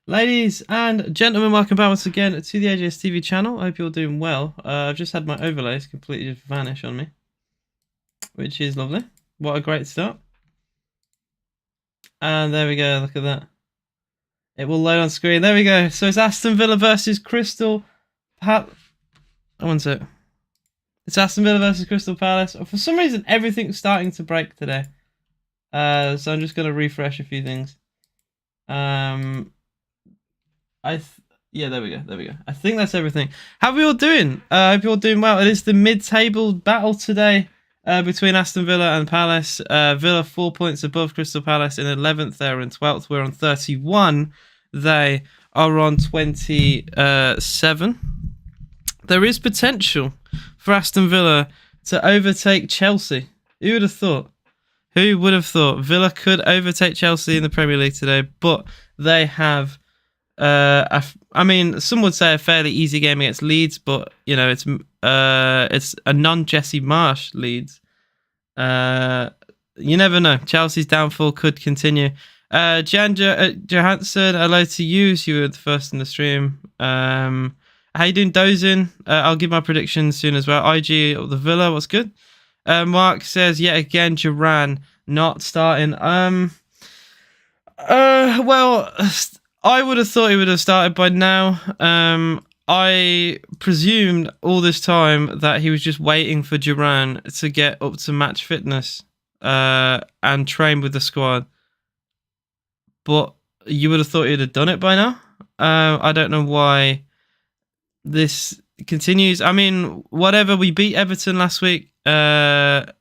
Ladies and gentlemen, welcome back once again to the AJS TV channel. I hope you're doing well. I've just had my overlays completely just vanish on me, which is lovely. What a great start. And there we go, look at that. It will load on screen. There we go. So it's Aston Villa versus Crystal Palace. One sec. It's Aston Villa versus Crystal Palace. For some reason, everything's starting to break today. So I'm just going to refresh a few things. Yeah, there we go. I think that's everything. How are we all doing? I hope you're all doing well. It is the mid-table battle today between Aston Villa and Palace. Villa 4 points above Crystal Palace in 11th. They're in 12th. We're on 31. They are on 27. There is potential for Aston Villa to overtake Chelsea. Who would have thought? Who would have thought Villa could overtake Chelsea in the Premier League today? But they have... I mean, some would say a fairly easy game against Leeds, but you know it's a non-Jesse Marsch Leeds. You never know. Chelsea's downfall could continue. Jan Johansson, hello to you. You were the first in the stream. How you doing, Dozin? I'll give my predictions soon as well. IG of the Villa, what's good? Mark says yet again, Duran not starting. Well. I would have thought he would have started by now. I presumed all this time that he was just waiting for Duran to get up to match fitness and train with the squad. But you would have thought he'd have done it by now. I don't know why this continues. I mean, whatever, we beat Everton last week and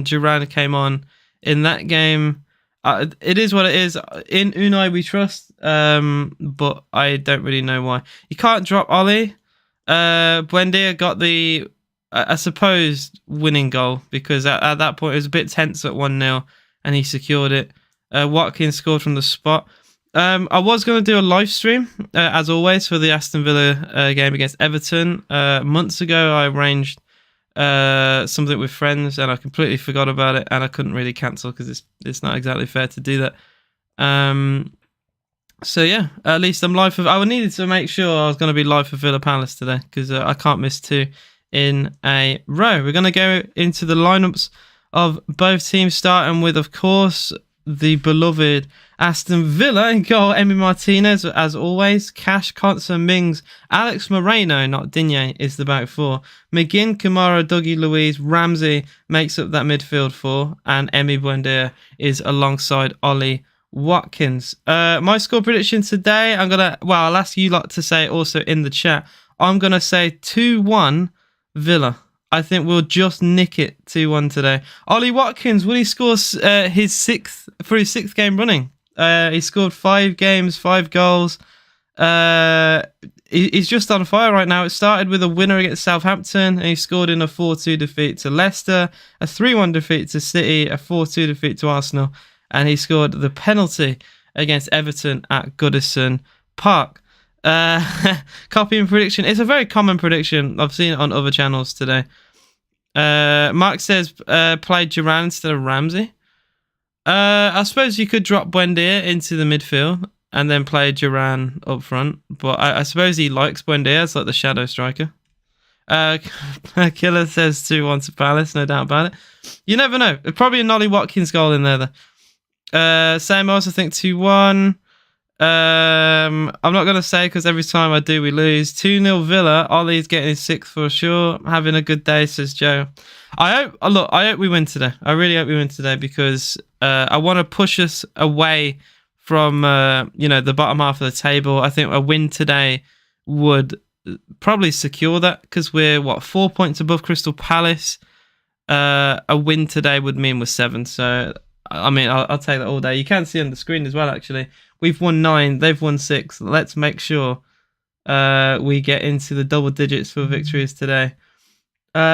Duran came on in that game. It is what it is. In Unai we trust, but I don't really know why. You can't drop Ollie. Buendia got the, I suppose, winning goal because at that point it was a bit tense at 1-0 and he secured it. Watkins scored from the spot. I was going to do a live stream, as always, for the Aston Villa game against Everton. Months ago I arranged something with friends and I completely forgot about it and I couldn't really cancel because it's not exactly fair to do that. So yeah, at least I'm live for... I needed to make sure I was going to be live for Villa Palace today because I can't miss 2 in a row. We're going to go into the lineups of both teams, starting with, of course, the beloved Aston Villa in goal. Emi Martinez, as always. Cash, Konsa, Mings, Alex Moreno, not Digne, is the back 4. McGinn, Kamara, Dougie Luiz, Ramsey makes up that midfield 4. And Emi Buendia is alongside Ollie Watkins. My score prediction today, I'll ask you lot to say also in the chat. I'm going to say 2-1 Villa. I think we'll just nick it 2-1 today. Ollie Watkins, will he score his sixth game running? He scored 5 games, 5 goals. He's just on fire right now. It started with a winner against Southampton, and he scored in a 4-2 defeat to Leicester, a 3-1 defeat to City, a 4-2 defeat to Arsenal, and he scored the penalty against Everton at Goodison Park. Copying prediction. It's a very common prediction. I've seen it on other channels today. Mark says play Duran instead of Ramsey. I suppose you could drop Buendia into the midfield and then play Duran up front. But I suppose he likes Buendia as like the shadow striker. Killer says 2-1 to Palace, no doubt about it. You never know. Probably a Ollie Watkins goal in there though. Same, I also think 2-1. I'm not going to say because every time I do we lose. 2-0 Villa. Ollie's getting his 6th for sure. Having a good day, says Joe. I hope we win today. I really hope we win today because I want to push us away from the bottom half of the table. I think a win today would probably secure that because we're 4 points above Crystal Palace. A win today would mean we're 7. So I mean, I'll take that all day. You can see on the screen as well, actually. We've won 9. They've won 6. Let's make sure we get into the double digits for victories today.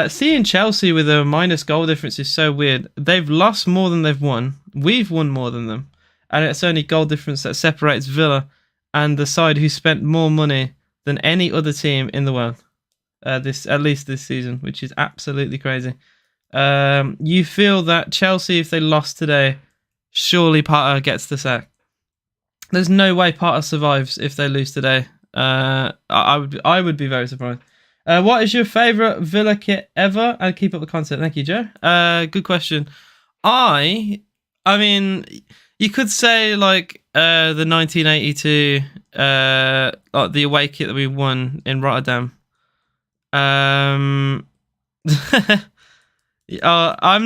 Seeing Chelsea with a minus goal difference is so weird. They've lost more than they've won. We've won more than them. And it's only goal difference that separates Villa and the side who spent more money than any other team in the world. At least this season, which is absolutely crazy. You feel that Chelsea, if they lost today, surely Potter gets the sack. There's no way Parta survives if they lose today. I would be very surprised. What is your favourite Villa kit ever? And keep up the content. Thank you, Joe. Good question. I mean, you could say like the 1982 like the away kit that we won in Rotterdam. I'm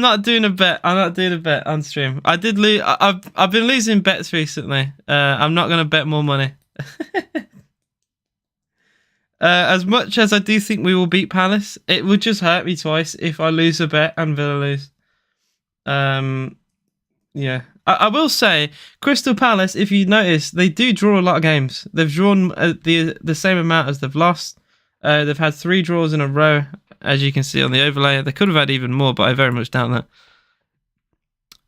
not doing a bet. I'm not doing a bet on stream. I did lose. I've been losing bets recently. I'm not gonna bet more money. As much as I do think we will beat Palace, it would just hurt me twice if I lose a bet and Villa lose. Yeah. I will say, Crystal Palace, if you notice, they do draw a lot of games. They've drawn the same amount as they've lost. They've had 3 draws in a row, as you can see on the overlay. They could have had even more, but I very much doubt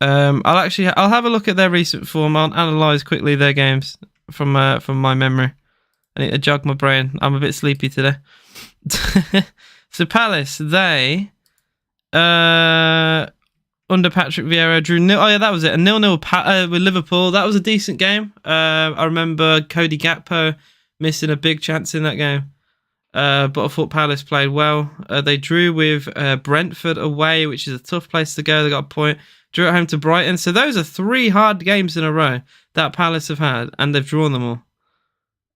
that. I'll have a look at their recent form. I'll analyse quickly their games from my memory. I need to jog my brain. I'm a bit sleepy today. So Palace, they under Patrick Vieira drew nil. Oh yeah, that was it. A 0-0 with Liverpool. That was a decent game. I remember Cody Gakpo missing a big chance in that game. But I thought Palace played well. They drew with Brentford away, which is a tough place to go. They got a point. Drew at home to Brighton. So those are 3 hard games in a row that Palace have had, and they've drawn them all.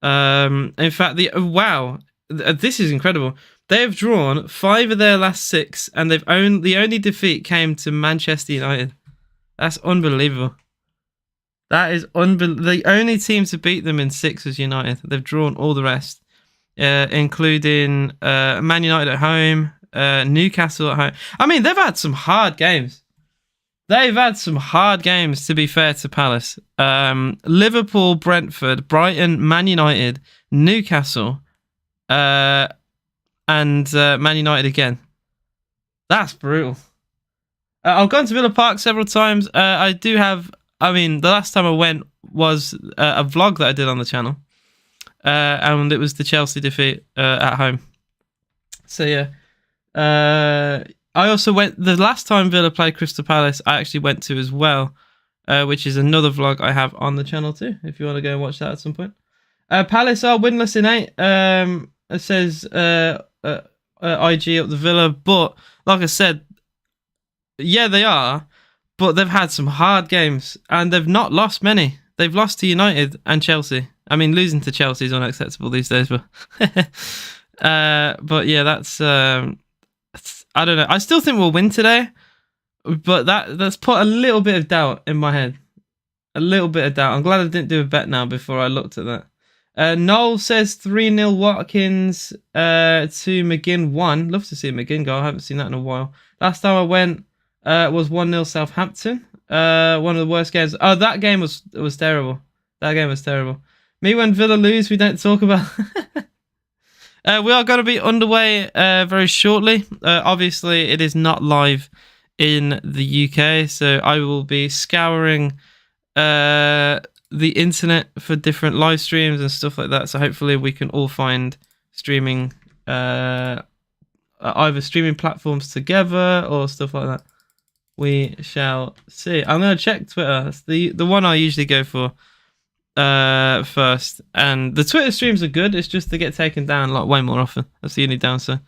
In fact, this is incredible. They have drawn 5 of their last 6, and the only defeat came to Manchester United. That's unbelievable. That is unbelievable. The only team to beat them in 6 was United. They've drawn all the rest, including Man United at home, Newcastle at home. I mean, they've had some hard games. They've had some hard games, to be fair to Palace. Liverpool, Brentford, Brighton, Man United, Newcastle, and Man United again. That's brutal. I've gone to Villa Park several times. I do have... I mean, the last time I went was a vlog that I did on the channel. And it was the Chelsea defeat at home. So, yeah. I also went... The last time Villa played Crystal Palace, I actually went to as well. Which is another vlog I have on the channel too, if you want to go and watch that at some point. Palace are winless in 8. It says IG up the Villa, but like I said, yeah, they are, but they've had some hard games and they've not lost many. They've lost to United and Chelsea. I mean, losing to Chelsea is unacceptable these days, but but yeah, that's I don't know. I still think we'll win today, but that's put a little bit of doubt in my head. A little bit of doubt. I'm glad I didn't do a bet now before I looked at that. Noel says 3-0 Watkins to McGinn 1. Love to see a McGinn goal. I haven't seen that in a while. Last time I went was 1-0 Southampton. One of the worst games. Oh, that game was terrible. That game was terrible. Me when Villa lose, we don't talk about. We are going to be underway very shortly. Obviously, it is not live in the UK, so I will be scouring the internet for different live streams and stuff like that. So hopefully we can all find streaming, either streaming platforms together or stuff like that. We shall see. I'm going to check Twitter. That's the one I usually go for first. And the Twitter streams are good. It's just they get taken down like way more often. That's the only downside.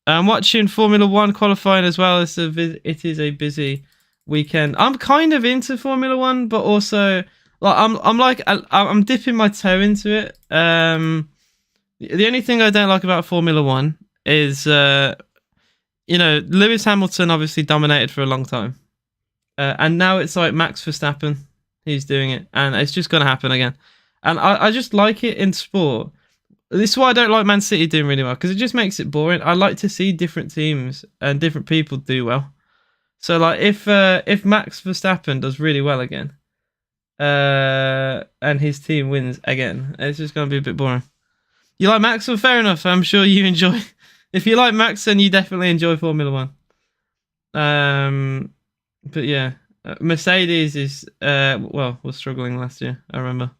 I'm watching Formula 1 qualifying as well. It is a busy weekend. I'm kind of into Formula 1, but also like I'm dipping my toe into it. The only thing I don't like about Formula 1 is Lewis Hamilton obviously dominated for a long time. And now it's like Max Verstappen who's doing it, and it's just going to happen again. And I just like it in sport. This is why I don't like Man City doing really well, because it just makes it boring. I like to see different teams and different people do well. So like if Max Verstappen does really well again, and his team wins again, it's just going to be a bit boring. You like Max? Well, fair enough. I'm sure you enjoy. If you like Max, then you definitely enjoy Formula 1. But yeah, Mercedes is was struggling last year. I remember.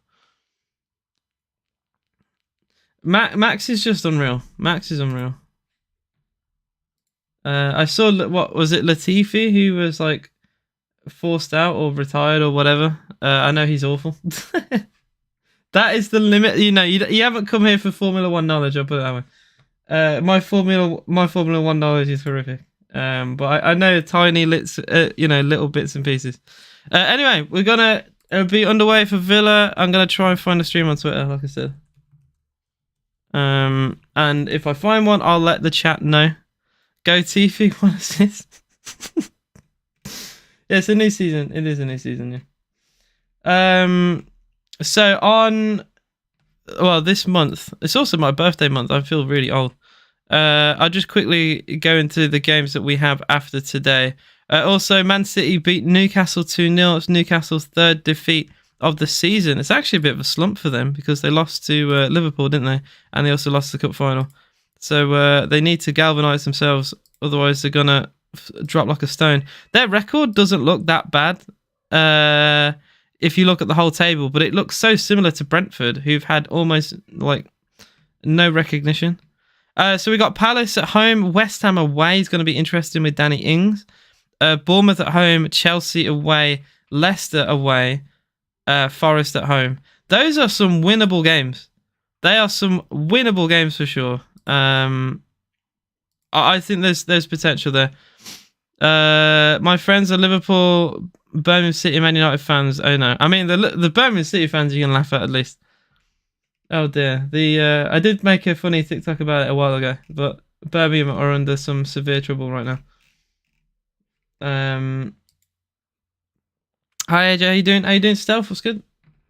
Max is just unreal. Max is unreal. I saw, what was it, Latifi, who was like forced out or retired or whatever. I know he's awful. That is the limit. You know, you haven't come here for Formula One knowledge. I'll put it that way. My Formula One knowledge is horrific. But I know tiny little bits and pieces. Anyway, we're gonna be underway for Villa. I'm gonna try and find a stream on Twitter, like I said. And if I find one, I'll let the chat know. Go Tiffy, one assist. Yeah, it's a new season. It is a new season, yeah. So this month, it's also my birthday month. I feel really old. I'll just quickly go into the games that we have after today. Also, Man City beat Newcastle 2-0. It's Newcastle's third defeat of the season. It's actually a bit of a slump for them because they lost to Liverpool, didn't they? And they also lost the cup final. So they need to galvanise themselves. Otherwise, they're going to drop like a stone. Their record doesn't look that bad if you look at the whole table, but it looks so similar to Brentford, who've had almost like no recognition. So we got Palace at home, West Ham away is going to be interesting with Danny Ings. Bournemouth at home, Chelsea away, Leicester away, Forest at home. Those are some winnable games. They are some winnable games for sure. I think there's potential there. My friends are Liverpool, Birmingham City, Man United fans. Oh no, I mean the Birmingham City fans you can laugh at least. Oh dear, I did make a funny TikTok about it a while ago, but Birmingham are under some severe trouble right now. Hi AJ, how you doing? How you doing, Stealth? What's good?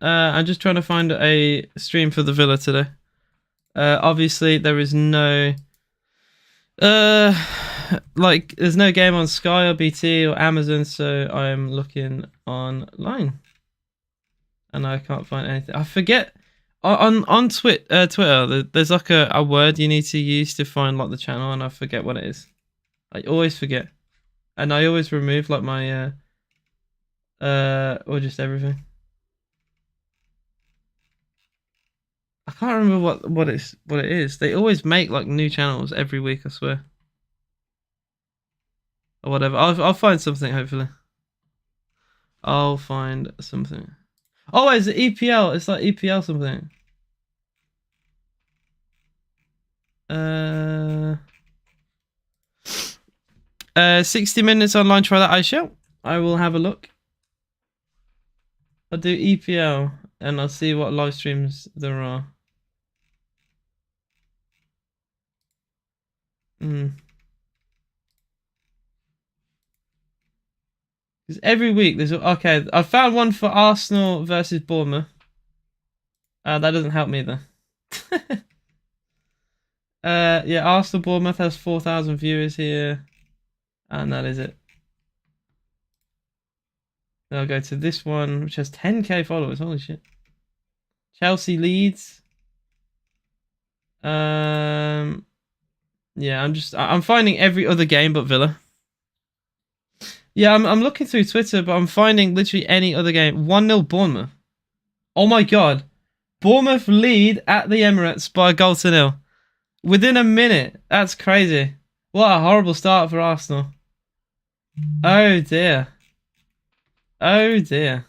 I'm just trying to find a stream for the Villa today. Obviously there is no there's no game on Sky or BT or Amazon, so I'm looking online and I can't find anything. I forget on Twitter there's like a word you need to use to find like the channel, and I forget what it is. I always forget, and I always remove like my or just everything. I can't remember what it is. They always make like new channels every week, I swear. Or whatever. I'll find something hopefully. I'll find something. Oh, it's the EPL. It's like EPL something. 60 minutes online. Try that. I shall. I will have a look. I'll do EPL and I'll see what live streams there are. Because every week there's okay. I found one for Arsenal versus Bournemouth. That doesn't help me though. Yeah, Arsenal Bournemouth has 4,000 viewers here, and that is it. Then I'll go to this one, which has 10k followers. Holy shit! Chelsea Leeds. Yeah, I'm finding every other game but Villa. Yeah, I'm looking through Twitter, but I'm finding literally any other game. 1-0 Bournemouth. Oh my god. Bournemouth lead at the Emirates by a goal to nil. Within a minute. That's crazy. What a horrible start for Arsenal. Oh dear. Oh dear.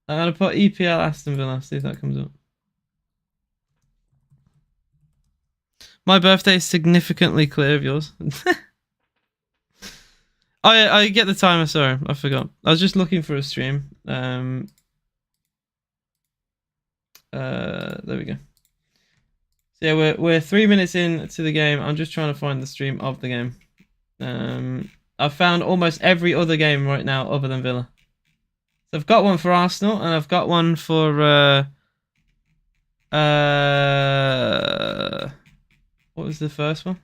I'm going to put EPL Aston Villa, see if that comes up. My birthday is significantly clear of yours. Oh yeah, I get the timer, sorry, I forgot. I was just looking for a stream. There we go. So yeah, we're 3 minutes into the game. I'm just trying to find the stream of the game. I've found almost every other game right now other than Villa. So I've got one for Arsenal and I've got one for what was the first one?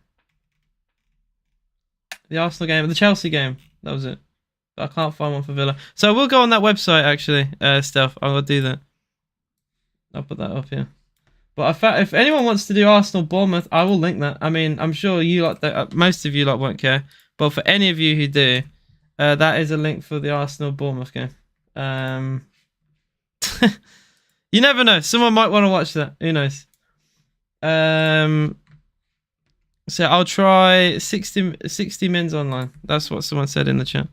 The Arsenal game, the Chelsea game. That was it. But I can't find one for Villa. So I will go on that website actually, Stealth. I will do that. I'll put that up here. But if anyone wants to do Arsenal Bournemouth, I will link that. I mean, I'm sure you like that. Most of you like won't care. But for any of you who do, that is a link for the Arsenal Bournemouth game. You never know. Someone might want to watch that. Who knows? So I'll try 60 mins online. That's what someone said in the chat.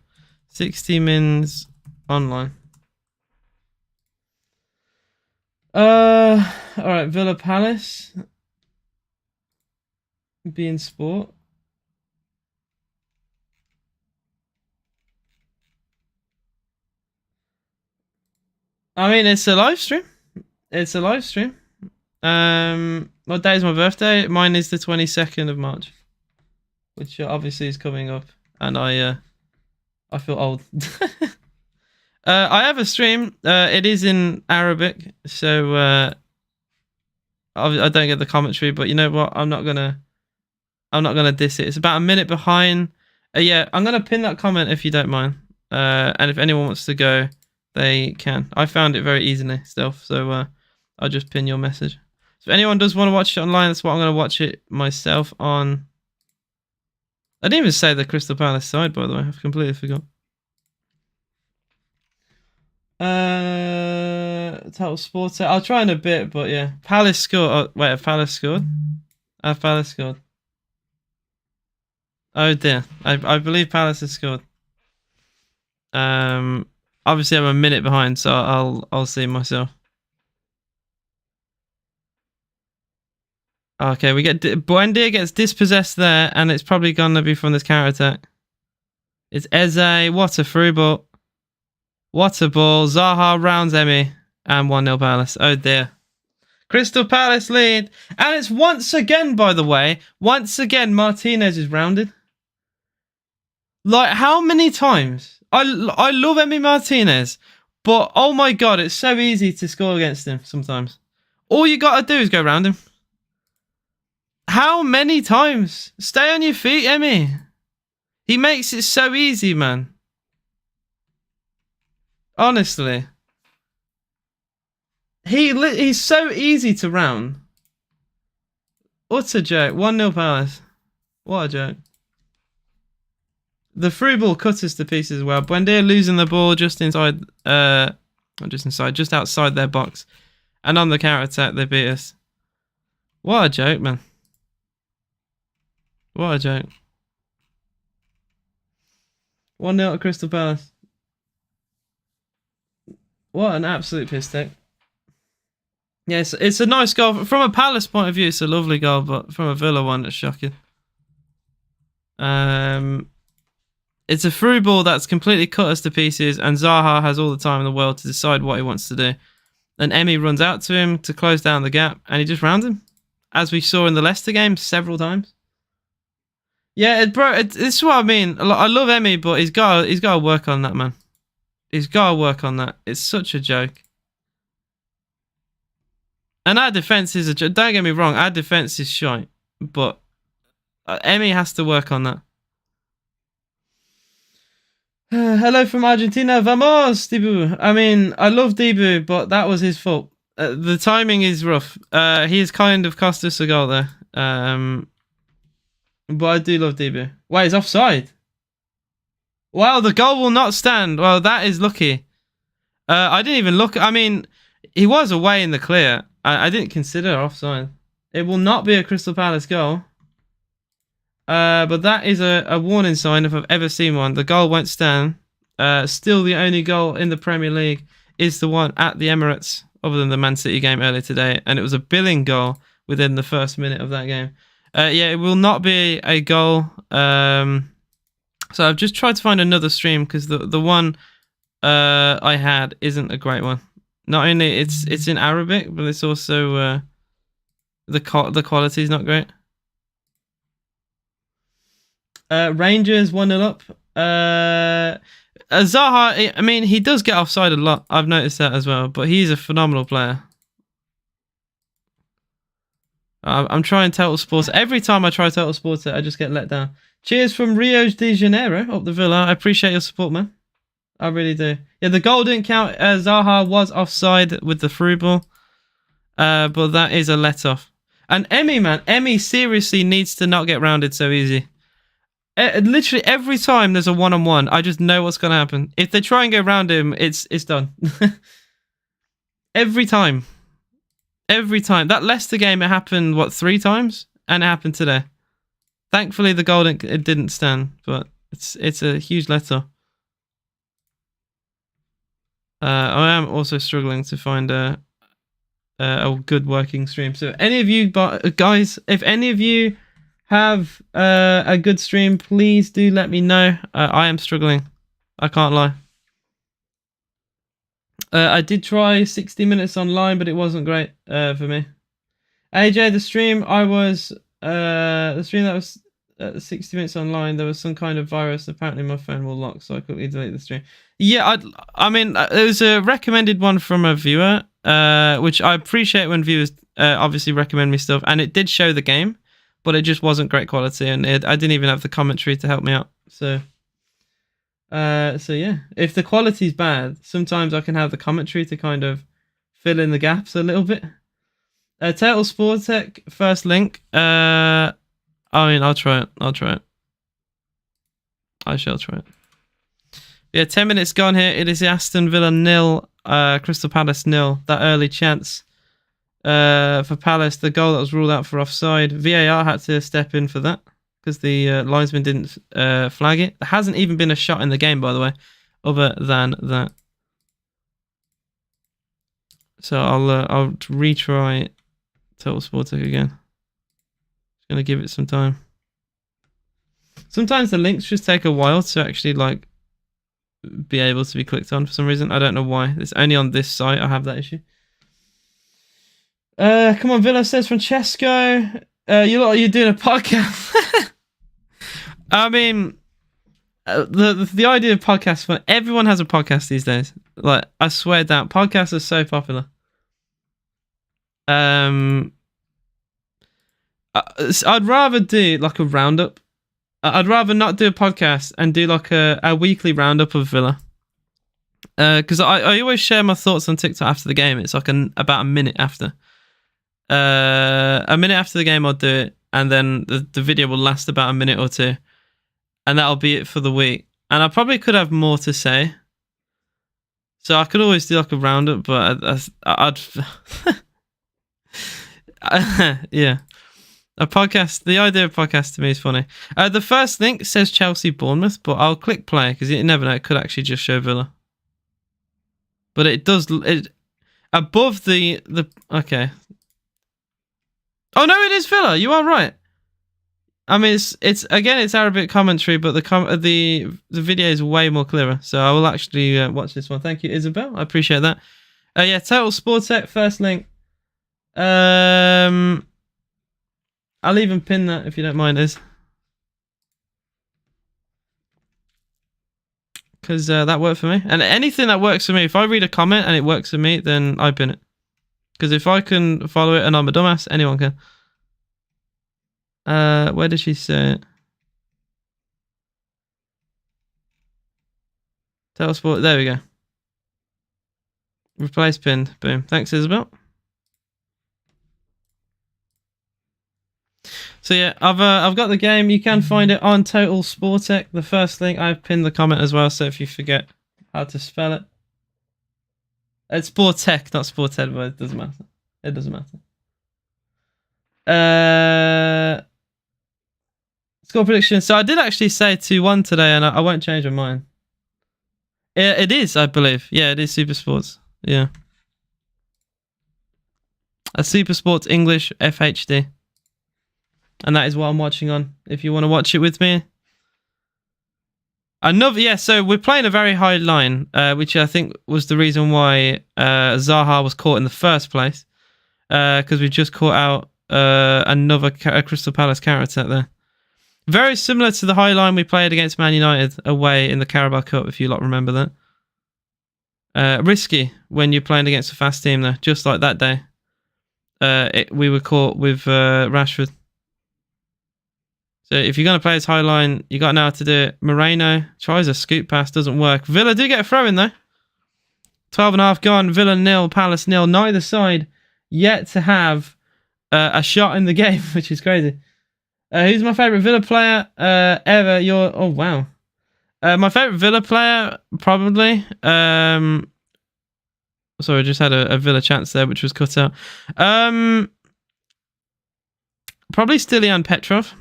60 mins online. All right, Villa Palace. Being sport. I mean, it's a live stream. It's a live stream. What day is my birthday? Mine is the 22nd of March, which obviously is coming up, and I feel old. I have a stream. It is in Arabic, so I don't get the commentary. But you know what? I'm not gonna diss it. It's about a minute behind. Yeah, I'm gonna pin that comment if you don't mind. And if anyone wants to go, they can. I found it very easily still, so I'll just pin your message. So if anyone does want to watch it online, that's what I'm gonna watch it myself on. I didn't even say the Crystal Palace side, by the way. I've completely forgot. Total Sports. I'll try in a bit, but yeah. Palace scored. Oh, wait, have Palace scored? Have Palace scored? Oh dear. I believe Palace has scored. Obviously I'm a minute behind, so I'll see myself. Okay, we get Buendia gets dispossessed there, and it's probably gonna be from this counter attack. It's Eze. What a through ball. What a ball. Zaha rounds Emi, and 1-0 Palace. Oh dear. Crystal Palace lead, and it's once again, by the way, Martinez is rounded. Like, how many times? I love Emi Martinez, but oh my god, it's so easy to score against him sometimes. All you gotta do is go round him. How many times? Stay on your feet, Emi. He makes it so easy, man. Honestly. He's so easy to round. What a joke. 1-0 Palace. What a joke. The through ball cut us to pieces as well. Buendia losing the ball just inside, not just inside, just outside their box. And on the counter attack, they beat us. What a joke, man. What a joke. 1-0 to Crystal Palace. What an absolute piss take. Yes, it's a nice goal. From a Palace point of view, it's a lovely goal, but from a Villa one, it's shocking. It's a through ball that's completely cut us to pieces, and Zaha has all the time in the world to decide what he wants to do. And Emi runs out to him to close down the gap, and he just rounds him, as we saw in the Leicester game several times. Yeah, this is what I mean. I love Emi, but he's got to work on that, man. He's got to work on that. It's such a joke. And our defense is a joke. Don't get me wrong, our defense is shite, but Emi has to work on that. Hello from Argentina. Vamos, Dibu. I mean, I love Dibu, but that was his fault. The timing is rough. He has kind of cost us a goal there. But I do love Dibu. Wait, he's offside. Wow, the goal will not stand. Well, that is lucky. I didn't even look. I mean, he was away in the clear. I didn't consider offside. It will not be a Crystal Palace goal. But that is a warning sign if I've ever seen one. The goal won't stand. Still, the only goal in the Premier League is the one at the Emirates, other than the Man City game earlier today. And it was a billing goal within the first minute of that game. Yeah, it will not be a goal. So I've just tried to find another stream because the one I had isn't a great one. Not only it's in Arabic, but it's also the quality is not great. Rangers 1-0 up. Zaha, I mean, he does get offside a lot. I've noticed that as well, but he's a phenomenal player. I'm trying Total Sports. Every time I try Total Sports, I just get let down. Cheers from Rio de Janeiro, up the Villa. I appreciate your support, man. I really do. Yeah, the goal didn't count. Zaha was offside with the through ball. But that is a let-off. And Emi, man. Emi seriously needs to not get rounded so easy. Literally every time there's a one-on-one, I just know what's going to happen. If they try and go round him, it's done. Every time. Every time. That Leicester game, it happened, what, 3 times? And it happened today. Thankfully, the goal didn't stand, but it's a huge let-off. I am also struggling to find a good working stream. So any of you guys, if any of you have a good stream, please do let me know. I am struggling. I can't lie. I did try 60 minutes online, but it wasn't great for me. AJ, the stream that was 60 minutes online, there was some kind of virus. Apparently my phone will lock, so I quickly delete the stream. Yeah, I mean, it was a recommended one from a viewer, which I appreciate when viewers obviously recommend me stuff, and it did show the game, but it just wasn't great quality, and I didn't even have the commentary to help me out. So yeah, if the quality's bad, sometimes I can have the commentary to kind of fill in the gaps a little bit. Total Sportec, first link. I mean, I'll try it. I shall try it. Yeah, 10 minutes gone here. It is Aston Villa 0, Crystal Palace 0. That early chance for Palace, the goal that was ruled out for offside. VAR had to step in for that because the linesman didn't flag it. There hasn't even been a shot in the game, by the way, other than that. So I'll retry Total Sportec again. Just gonna give it some time. Sometimes the links just take a while to actually like be able to be clicked on for some reason. I don't know why. It's only on this site I have that issue. Come on, Villa, says Francesco. You're doing a podcast. I mean, the idea of podcasts fun. Everyone has a podcast these days. Like, I swear down, podcasts are so popular. I'd rather do like a roundup. I'd rather not do a podcast and do like a weekly roundup of Villa. Because I always share my thoughts on TikTok after the game. It's like about a minute after. A minute after the game I'll do it, and then the video will last about a minute or two. And that'll be it for the week. And I probably could have more to say. So I could always do like a roundup, but I'd yeah. A podcast, the idea of podcast to me is funny. The first link says Chelsea Bournemouth, but I'll click play because you never know, it could actually just show Villa. But it does, above the okay. Oh no, it is Villa. You are right. I mean, it's again, it's Arabic commentary, but the video is way more clearer. So I will actually watch this one. Thank you, Isabel. I appreciate that. Yeah, Total Sportec, first link. I'll even pin that if you don't mind, Iz. Because that worked for me. And anything that works for me, if I read a comment and it works for me, then I pin it. Because if I can follow it and I'm a dumbass, anyone can. Where did she say it? Total Sport. There we go. Replace pinned. Boom. Thanks, Isabel. So yeah, I've got the game. You can find it on Total Sportec. The first link, I've pinned the comment as well. So if you forget how to spell it, it's Sportec, not Sported, but it doesn't matter. It doesn't matter. Score prediction. So I did actually say 2-1 today, and I won't change my mind. It is, I believe. Yeah, it is Super Sports. Yeah, a Super Sports English FHD. And that is what I'm watching on, if you want to watch it with me. So we're playing a very high line, which I think was the reason why Zaha was caught in the first place. Because we just caught out another Crystal Palace counter-attack there. Very similar to the high line we played against Man United away in the Carabao Cup, if you lot remember that. Risky when you're playing against a fast team there, just like that day. We were caught with Rashford. So if you're going to play this high line, you got to know how to do it. Moreno tries a scoop pass, doesn't work. Villa do get a throw in though. 12.5 gone. Villa 0, Palace 0. Neither side yet to have a shot in the game, which is crazy. Who's my favourite Villa player ever? Oh, wow. My favourite Villa player, probably. Sorry, I just had a Villa chance there, which was cut out. Probably Stilian Petrov.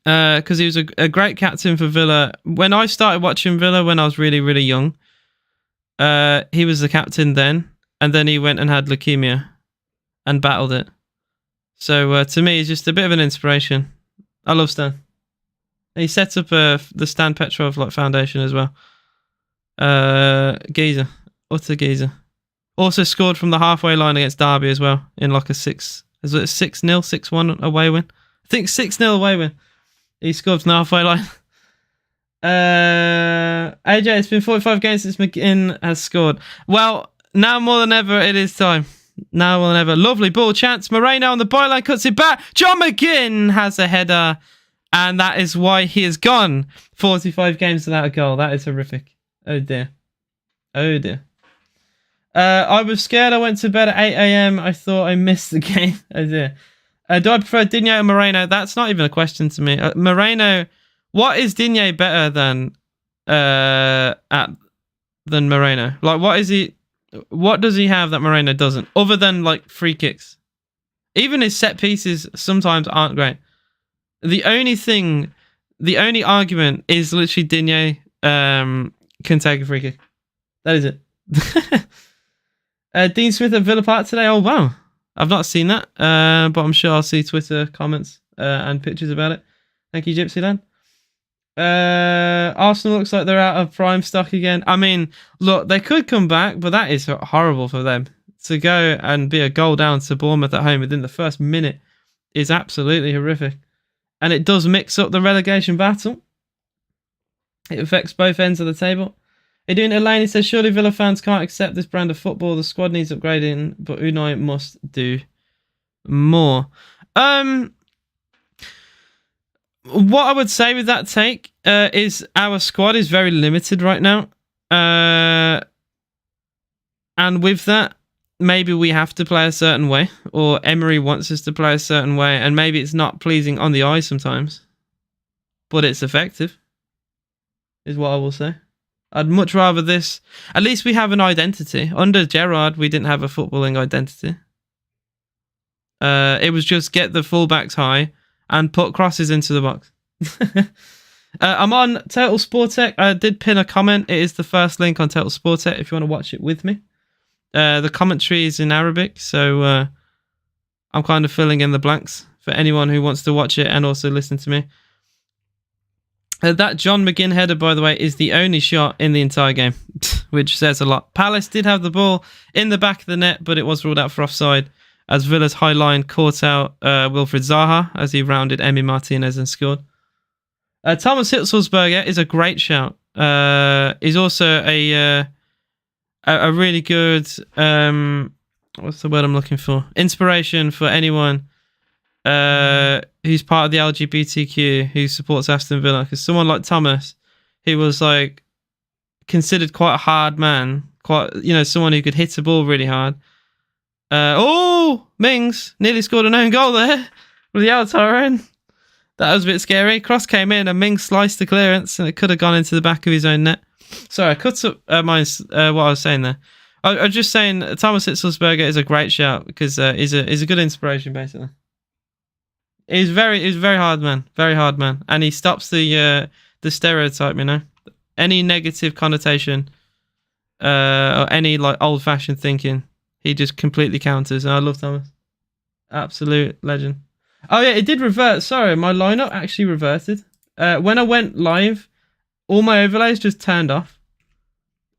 Because he was a great captain for Villa. When I started watching Villa when I was really, really young, he was the captain then. and then he went and had leukemia and battled it. So to me, he's just a bit of an inspiration. I love Stan. He set up the Stan Petrov Foundation as well. Geezer, utter geezer. Also scored from the halfway line against Derby as well in like a 6-0, 6-1 away win. I think 6-0 away win. He scored from the halfway line. AJ, it's been 45 games since McGinn has scored. Well, now more than ever, it is time. Now more than ever. Lovely ball chance. Moreno on the byline cuts it back. John McGinn has a header, and that is why he has gone 45 games without a goal. That is horrific. Oh dear. Oh dear. I was scared. I went to bed at 8 a.m. I thought I missed the game. Oh dear. Do I prefer Digne or Moreno? That's not even a question to me. Moreno. What is Digne better than Moreno? Like, what is he? What does he have that Moreno doesn't? Other than like free kicks, even his set pieces sometimes aren't great. The only argument is literally Digne can take a free kick. That is it. Dean Smith at Villa Park today. Oh wow, I've not seen that, but I'm sure I'll see Twitter comments and pictures about it. Thank you, Gypsy Land. Arsenal looks like they're out of prime stock again. I mean, look, they could come back, but that is horrible for them. To go and be a goal down to Bournemouth at home within the first minute is absolutely horrific. And it does mix up the relegation battle. It affects both ends of the table. Adrian Elaine says, surely Villa fans can't accept this brand of football. The squad needs upgrading, but Unai must do more. What I would say with that take is our squad is very limited right now. And with that, maybe we have to play a certain way, or Emery wants us to play a certain way, and maybe it's not pleasing on the eye sometimes, but it's effective, is what I will say. I'd much rather this. At least we have an identity. Under Gerrard, we didn't have a footballing identity. It was just get the fullbacks high and put crosses into the box. I'm on Total Sport Tech. I did pin a comment. It is the first link on Total Sport Tech if you want to watch it with me. The commentary is in Arabic, so I'm kind of filling in the blanks for anyone who wants to watch it and also listen to me. That John McGinn header, by the way, is the only shot in the entire game, which says a lot. Palace did have the ball in the back of the net, but it was ruled out for offside, as Villa's high line caught out Wilfried Zaha as he rounded Emi Martinez and scored. Thomas Hitzelsberger is a great shout. He's also a really good, what's the word I'm looking for? Inspiration for anyone who's part of the LGBTQ who supports Aston Villa. Because someone like Thomas, he was like considered quite a hard man, someone who could hit a ball really hard. Mings nearly scored an own goal there with the outside end. That was a bit scary. Cross came in and Mings sliced the clearance and it could have gone into the back of his own net. Sorry, I cut up what I was saying there. I was just saying Thomas Hitzelsberger is a great shout because he's a good inspiration basically. He's very hard man, and he stops the stereotype. Any negative connotation or any like old fashioned thinking. He just completely counters, and I love Thomas. Absolute legend. Oh yeah, it did revert. Sorry, my lineup actually reverted. When I went live, all my overlays just turned off.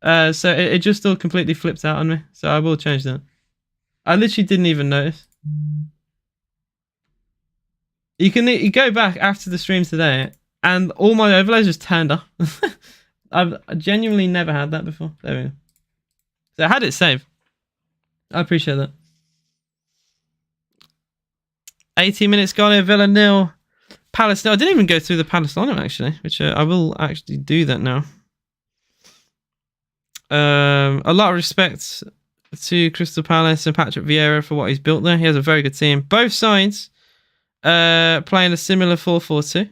So it just all completely flipped out on me. So I will change that. I literally didn't even notice. You go back after the stream today, and all my overlays just turned off. I've genuinely never had that before. There we go. So I had it saved. I appreciate that. 18 minutes gone here. Villa 0. Palace 0. I didn't even go through the Palace lineup actually, which I will actually do that now. A lot of respect to Crystal Palace and Patrick Vieira for what he's built there. He has a very good team. Both sides playing a similar 4-4-2.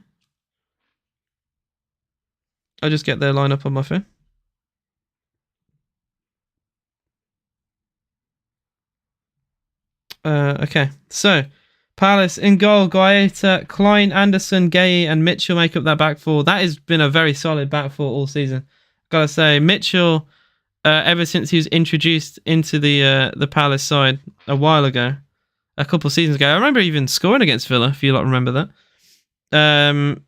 I'll just get their lineup on my phone. Okay, so Palace in goal, Guaita, Klein, Anderson, Gay, and Mitchell make up that back four. That has been a very solid back four all season. Gotta say, Mitchell ever since he was introduced into the Palace side a while ago, a couple of seasons ago. I remember even scoring against Villa, if you lot remember that.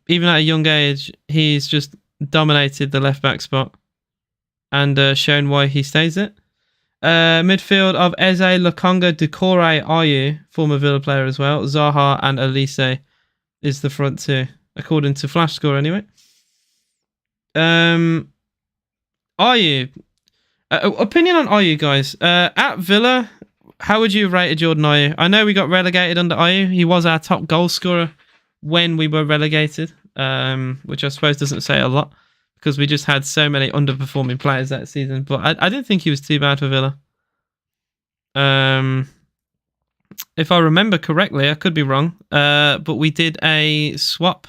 Even at a young age, he's just dominated the left back spot and shown why he stays it. Midfield of Eze, Lukonga, Doucouré, Ayew, former Villa player as well. Zaha and Elise is the front two, according to Flash Score anyway. Ayew. Opinion on Ayew, guys. At Villa, how would you have rated Jordan Ayew? I know we got relegated under Ayew. He was our top goal scorer when we were relegated, which I suppose doesn't say a lot because we just had so many underperforming players that season. But I didn't think he was too bad for Villa. If I remember correctly, I could be wrong, but we did a swap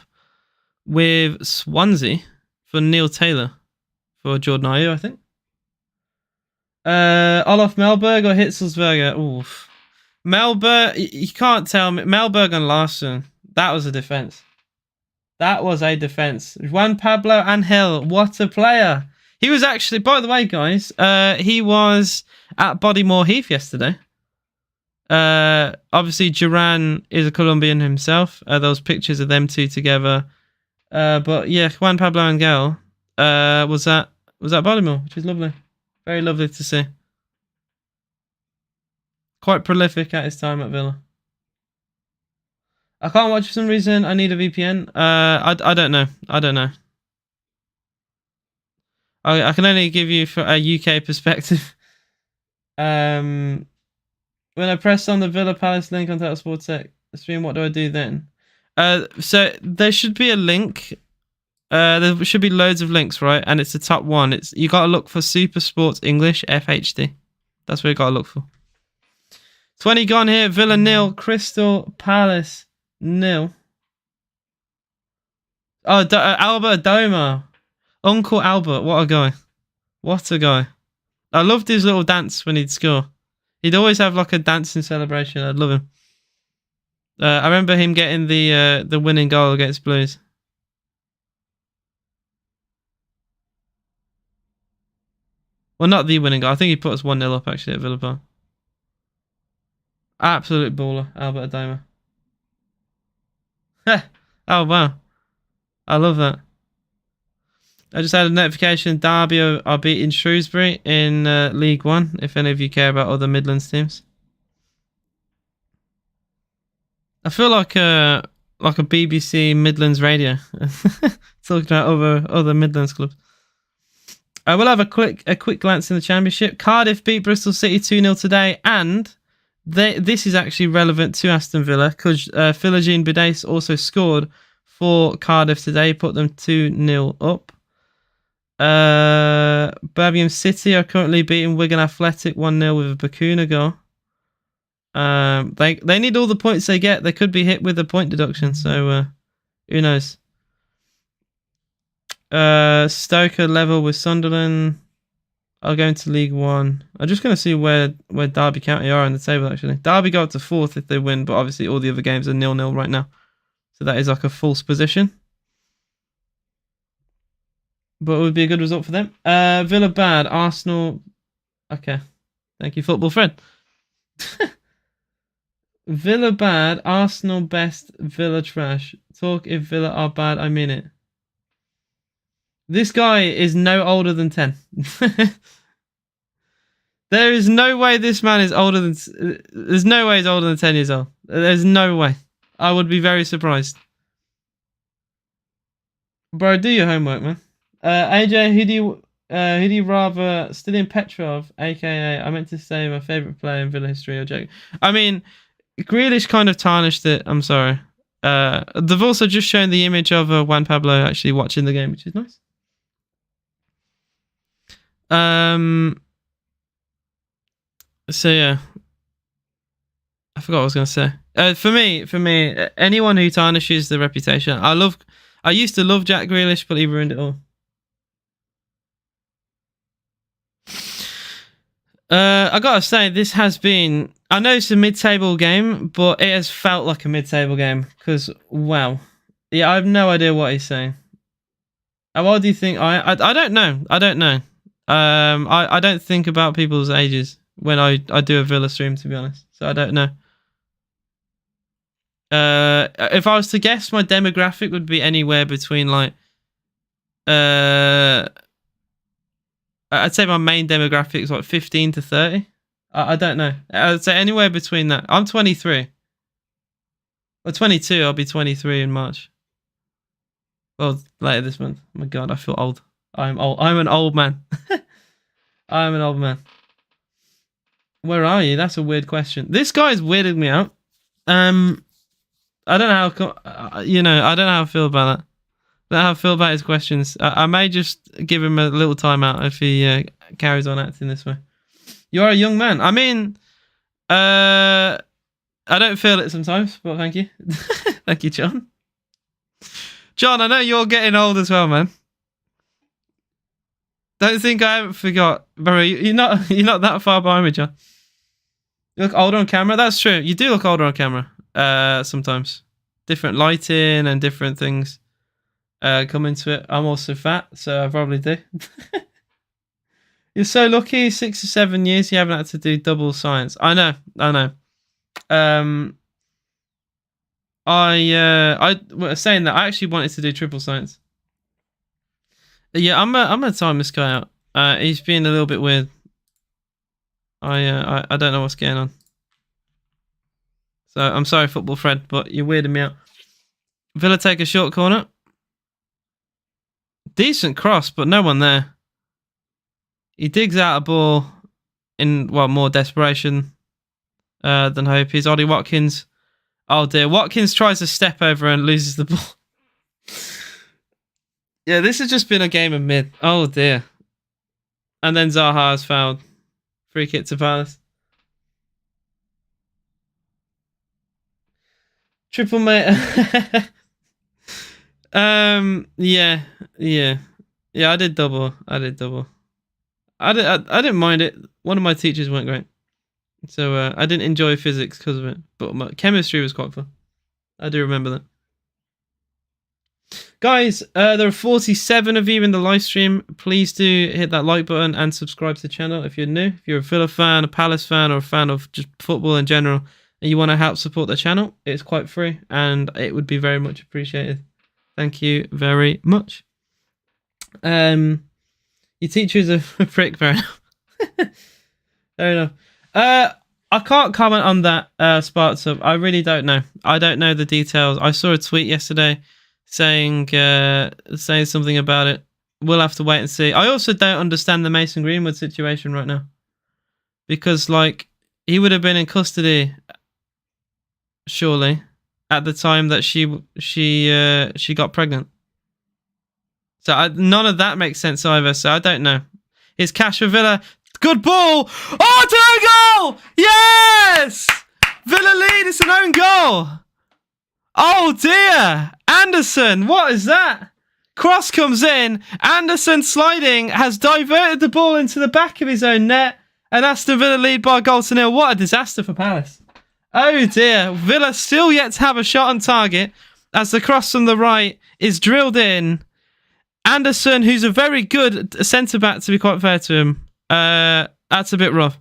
with Swansea for Neil Taylor for Jordan Ayew, I think. Olaf Melberg or Hitzelsberger? Oof. Melberg, you can't tell me. Melberg and Larson. That was a defense. That was a defense. Juan Pablo Angel, what a player. He was actually, by the way, guys, he was at Bodymore Heath yesterday. Obviously, Duran is a Colombian himself. Those pictures of them two together. But yeah, Juan Pablo Angel was at Bodymore, which is lovely. Very lovely to see. Quite prolific at his time at Villa. I can't watch for some reason. I need a VPN. I don't know. I don't know. I can only give you for a UK perspective. When I press on the Villa Palace link on Total Sports Tech stream, what do I do then? So there should be a link. There should be loads of links, right? And it's the top one. You got to look for Super Sports English FHD. That's what you got to look for. 20 gone here. Villa 0, Crystal Palace 0. Oh, Albert Doma. Uncle Albert. What a guy. What a guy. I loved his little dance when he'd score. He'd always have like a dancing celebration. I'd love him. I remember him getting the winning goal against Blues. Well, not the winning goal. I think he put us 1-0 up actually at Villa Park. Absolute baller, Albert Adoma. Oh, wow. I love that. I just had a notification. Derby are beating Shrewsbury in League One, if any of you care about other Midlands teams. I feel like a BBC Midlands radio. Talking about other Midlands clubs. I will have a quick glance in the Championship. Cardiff beat Bristol City 2-0 today, and this is actually relevant to Aston Villa because Philogene Bidace also scored for Cardiff today, put them 2-0 up. Birmingham City are currently beating Wigan Athletic 1-0 with a Bakuna goal. They need all the points they get. They could be hit with a point deduction, so who knows. Stoker level with Sunderland. I'll go into League One. I'm just going to see where Derby County are on the table, actually. Derby go up to 4th if they win, but obviously all the other games are 0-0 right now. So that is like a false position. But it would be a good result for them. Villa bad. Arsenal. Okay. Thank you, Football Fred. Villa bad. Arsenal best. Villa trash. Talk if Villa are bad. I mean it. This guy is no older than 10. There is no way this man is older than... There's no way he's older than 10 years old. There's no way. I would be very surprised. Bro, do your homework, man. AJ, who do you rather... Stilian Petrov, a.k.a. I meant to say my favourite player in Villa history, or joke. I mean, Grealish kind of tarnished it. I'm sorry. They've also just shown the image of Juan Pablo actually watching the game, which is nice. So yeah, I forgot what I was going to say. For me, anyone who tarnishes the reputation, I used to love Jack Grealish, but he ruined it all. I gotta say, this has been... I know it's a mid-table game, but it has felt like a mid-table game because, wow. Yeah, I have no idea what he's saying. What do you think? I don't know. I don't know. I don't think about people's ages when I do a Villa stream, to be honest. So I don't know. If I was to guess, my demographic would be anywhere between like, I'd say my main demographic is like 15 to 30. I don't know. I'd say anywhere between that. I'm 23. Or 22. I'll be 23 in March. Well, later this month. Oh my God, I feel old. I'm old. I'm an old man. I'm an old man. Where are you? That's a weird question. This guy's weirded me out. I don't know how, I don't know how I feel about that. I don't know how I feel about his questions. I may just give him a little timeout if he carries on acting this way. You are a young man. I mean, I don't feel it sometimes, but thank you. Thank you, John. John, I know you're getting old as well, man. Don't think I haven't forgot. Bro, you're not that far behind me, John. You look older on camera. That's true. You do look older on camera. Sometimes. Different lighting and different things come into it. I'm also fat, so I probably do. You're so lucky. 6 or 7 years you haven't had to do double science. I know. I was saying that I actually wanted to do triple science. Yeah, I'm gonna time this guy out. He's being a little bit weird. I don't know what's going on. So I'm sorry, Football Fred, but you're weirding me out. Villa take a short corner. Decent cross, but no one there. He digs out a ball in more desperation than hope. He's Ollie Watkins. Oh dear, Watkins tries to step over and loses the ball. Yeah, this has just been a game of mid. Oh dear. And then Zaha has fouled. Free kick to Palace. Triple mate. Yeah. I did double. I didn't mind it. One of my teachers weren't great, so I didn't enjoy physics because of it. But my chemistry was quite fun. I do remember that. Guys, there are 47 of you in the live stream. Please do hit that like button and subscribe to the channel if you're new. If you're a Villa fan, a Palace fan, or a fan of just football in general, and you want to help support the channel, it's quite free and it would be very much appreciated. Thank you very much. Your teacher is a prick, fair enough. Fair enough. I can't comment on that, Spark Sub. I really don't know. I don't know the details. I saw a tweet yesterday saying something about it. We'll have to wait and see. I also don't understand the Mason Greenwood situation right now, because like he would have been in custody, surely, at the time that she got pregnant. So none of that makes sense either. So I don't know. It's cash for Villa. Good ball. Oh, to own goal! Yes! Villa lead. It's an own goal. Oh dear. Anderson. What is that? Cross comes in. Anderson sliding has diverted the ball into the back of his own net. And Aston Villa lead by a goal to nil. What a disaster for Palace. Oh dear. Villa still yet to have a shot on target as the cross from the right is drilled in. Anderson, who's a very good centre-back, to be quite fair to him. That's a bit rough,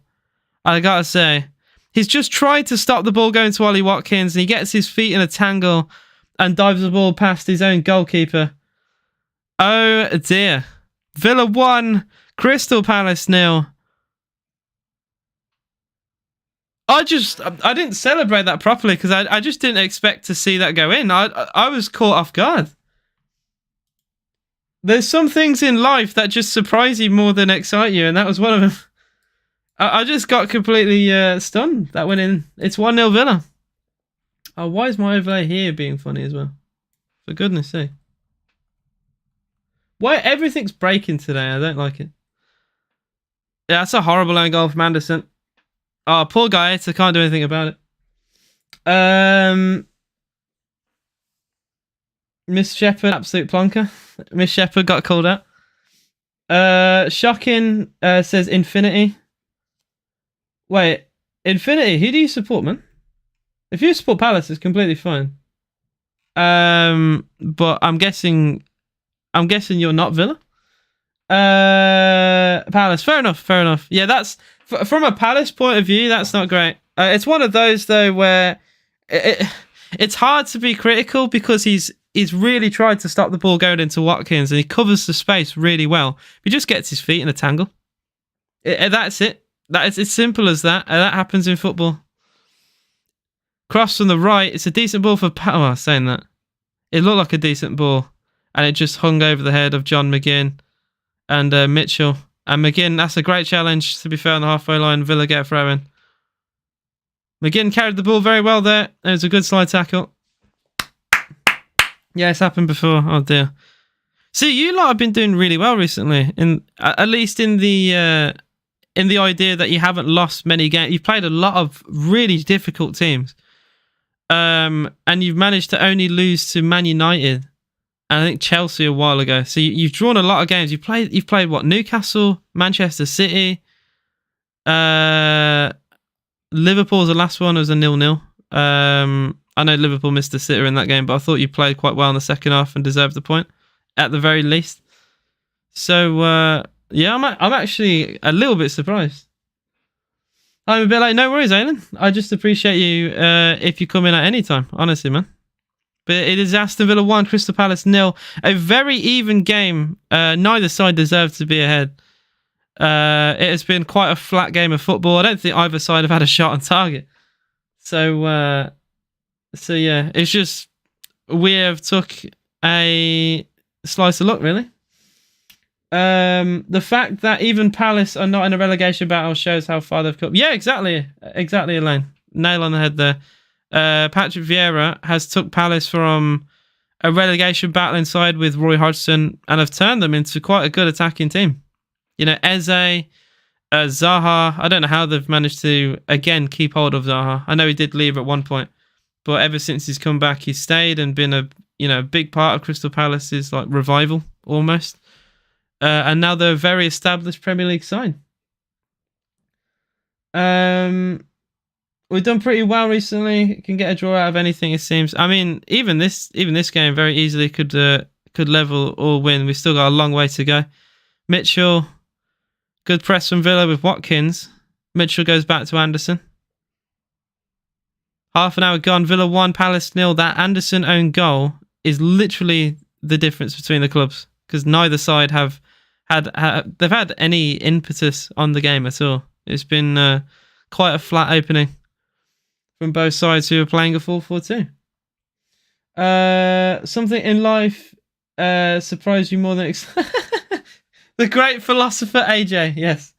I gotta say. He's just tried to stop the ball going to Ollie Watkins, and he gets his feet in a tangle and dives the ball past his own goalkeeper. Oh dear. Villa 1, Crystal Palace 0. I didn't celebrate that properly because I just didn't expect to see that go in. I was caught off guard. There's some things in life that just surprise you more than excite you, and that was one of them. I just got completely stunned. That went in. It's 1-0 Villa. Oh, why is my overlay here being funny as well? For goodness sake. Why everything's breaking today? I don't like it. Yeah, that's a horrible own goal from Anderson. Oh, poor guy. I can't do anything about it. Miss Shepherd, absolute plonker. Miss Shepherd got called out. Shocking says Infinity. Wait, Infinity, who do you support, man? If you support Palace, it's completely fine. But I'm guessing you're not Villa. Palace. Fair enough. Fair enough. Yeah, that's from a Palace point of view. That's not great. It's one of those though where it's hard to be critical because he's really tried to stop the ball going into Watkins and he covers the space really well. He just gets his feet in a tangle. That's it. That is as simple as that. And that happens in football. Cross from the right. It's a decent ball for saying that. It looked like a decent ball. And it just hung over the head of John McGinn and Mitchell. And McGinn, that's a great challenge, to be fair, on the halfway line. Villa get a throw in. McGinn carried the ball very well there. It was a good slide tackle. Yeah, it's happened before. Oh, dear. See, you lot have been doing really well recently. At least in the idea that you haven't lost many games. You've played a lot of really difficult teams. And you've managed to only lose to Man United and I think Chelsea a while ago. So you've drawn a lot of games. You've played what? Newcastle, Manchester City, Liverpool's the last one. It was a 0-0. I know Liverpool missed a sitter in that game, but I thought you played quite well in the second half and deserved the point at the very least. So yeah, I'm actually a little bit surprised. I'm a bit like, no worries, Alan. I just appreciate you if you come in at any time, honestly, man. But it is Aston Villa 1, Crystal Palace 0. A very even game. Neither side deserved to be ahead. It has been quite a flat game of football. I don't think either side have had a shot on target. So yeah, it's just we have took a slice of luck, really. The fact that even Palace are not in a relegation battle shows how far they've come. Yeah, exactly, Elaine. Nail on the head there. Patrick Vieira has took Palace from a relegation battle inside with Roy Hodgson and have turned them into quite a good attacking team. You know, Eze, Zaha. I don't know how they've managed to again keep hold of Zaha. I know he did leave at one point, but ever since he's come back, he's stayed and been a big part of Crystal Palace's like revival almost. And now they're a very established Premier League side. We've done pretty well recently. Can get a draw out of anything, it seems. I mean, even this game very easily could level or win. We've still got a long way to go. Mitchell, good press from Villa with Watkins. Mitchell goes back to Anderson. Half an hour gone. Villa 1, Palace 0. That Anderson own goal is literally the difference between the clubs because neither side have had any impetus on the game at all. It's been quite a flat opening from both sides who are playing a 4-4-2. Something in life surprised you more than the great philosopher AJ. Yes.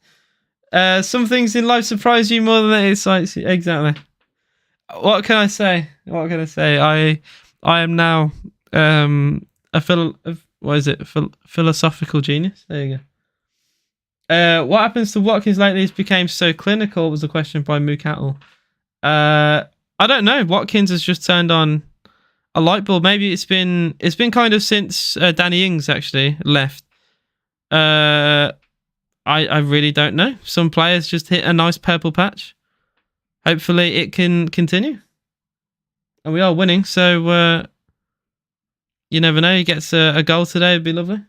Some things in life surprise you more than it excites you. Exactly. What can I say? I am now philosophical genius. There you go. What happens to Watkins lately? He's became so clinical. Was the question by Mukatl. I don't know. Watkins has just turned on a light bulb. Maybe it's been kind of since Danny Ings actually left. I really don't know. Some players just hit a nice purple patch. Hopefully it can continue. And we are winning, so you never know. He gets a goal today. It'd be lovely.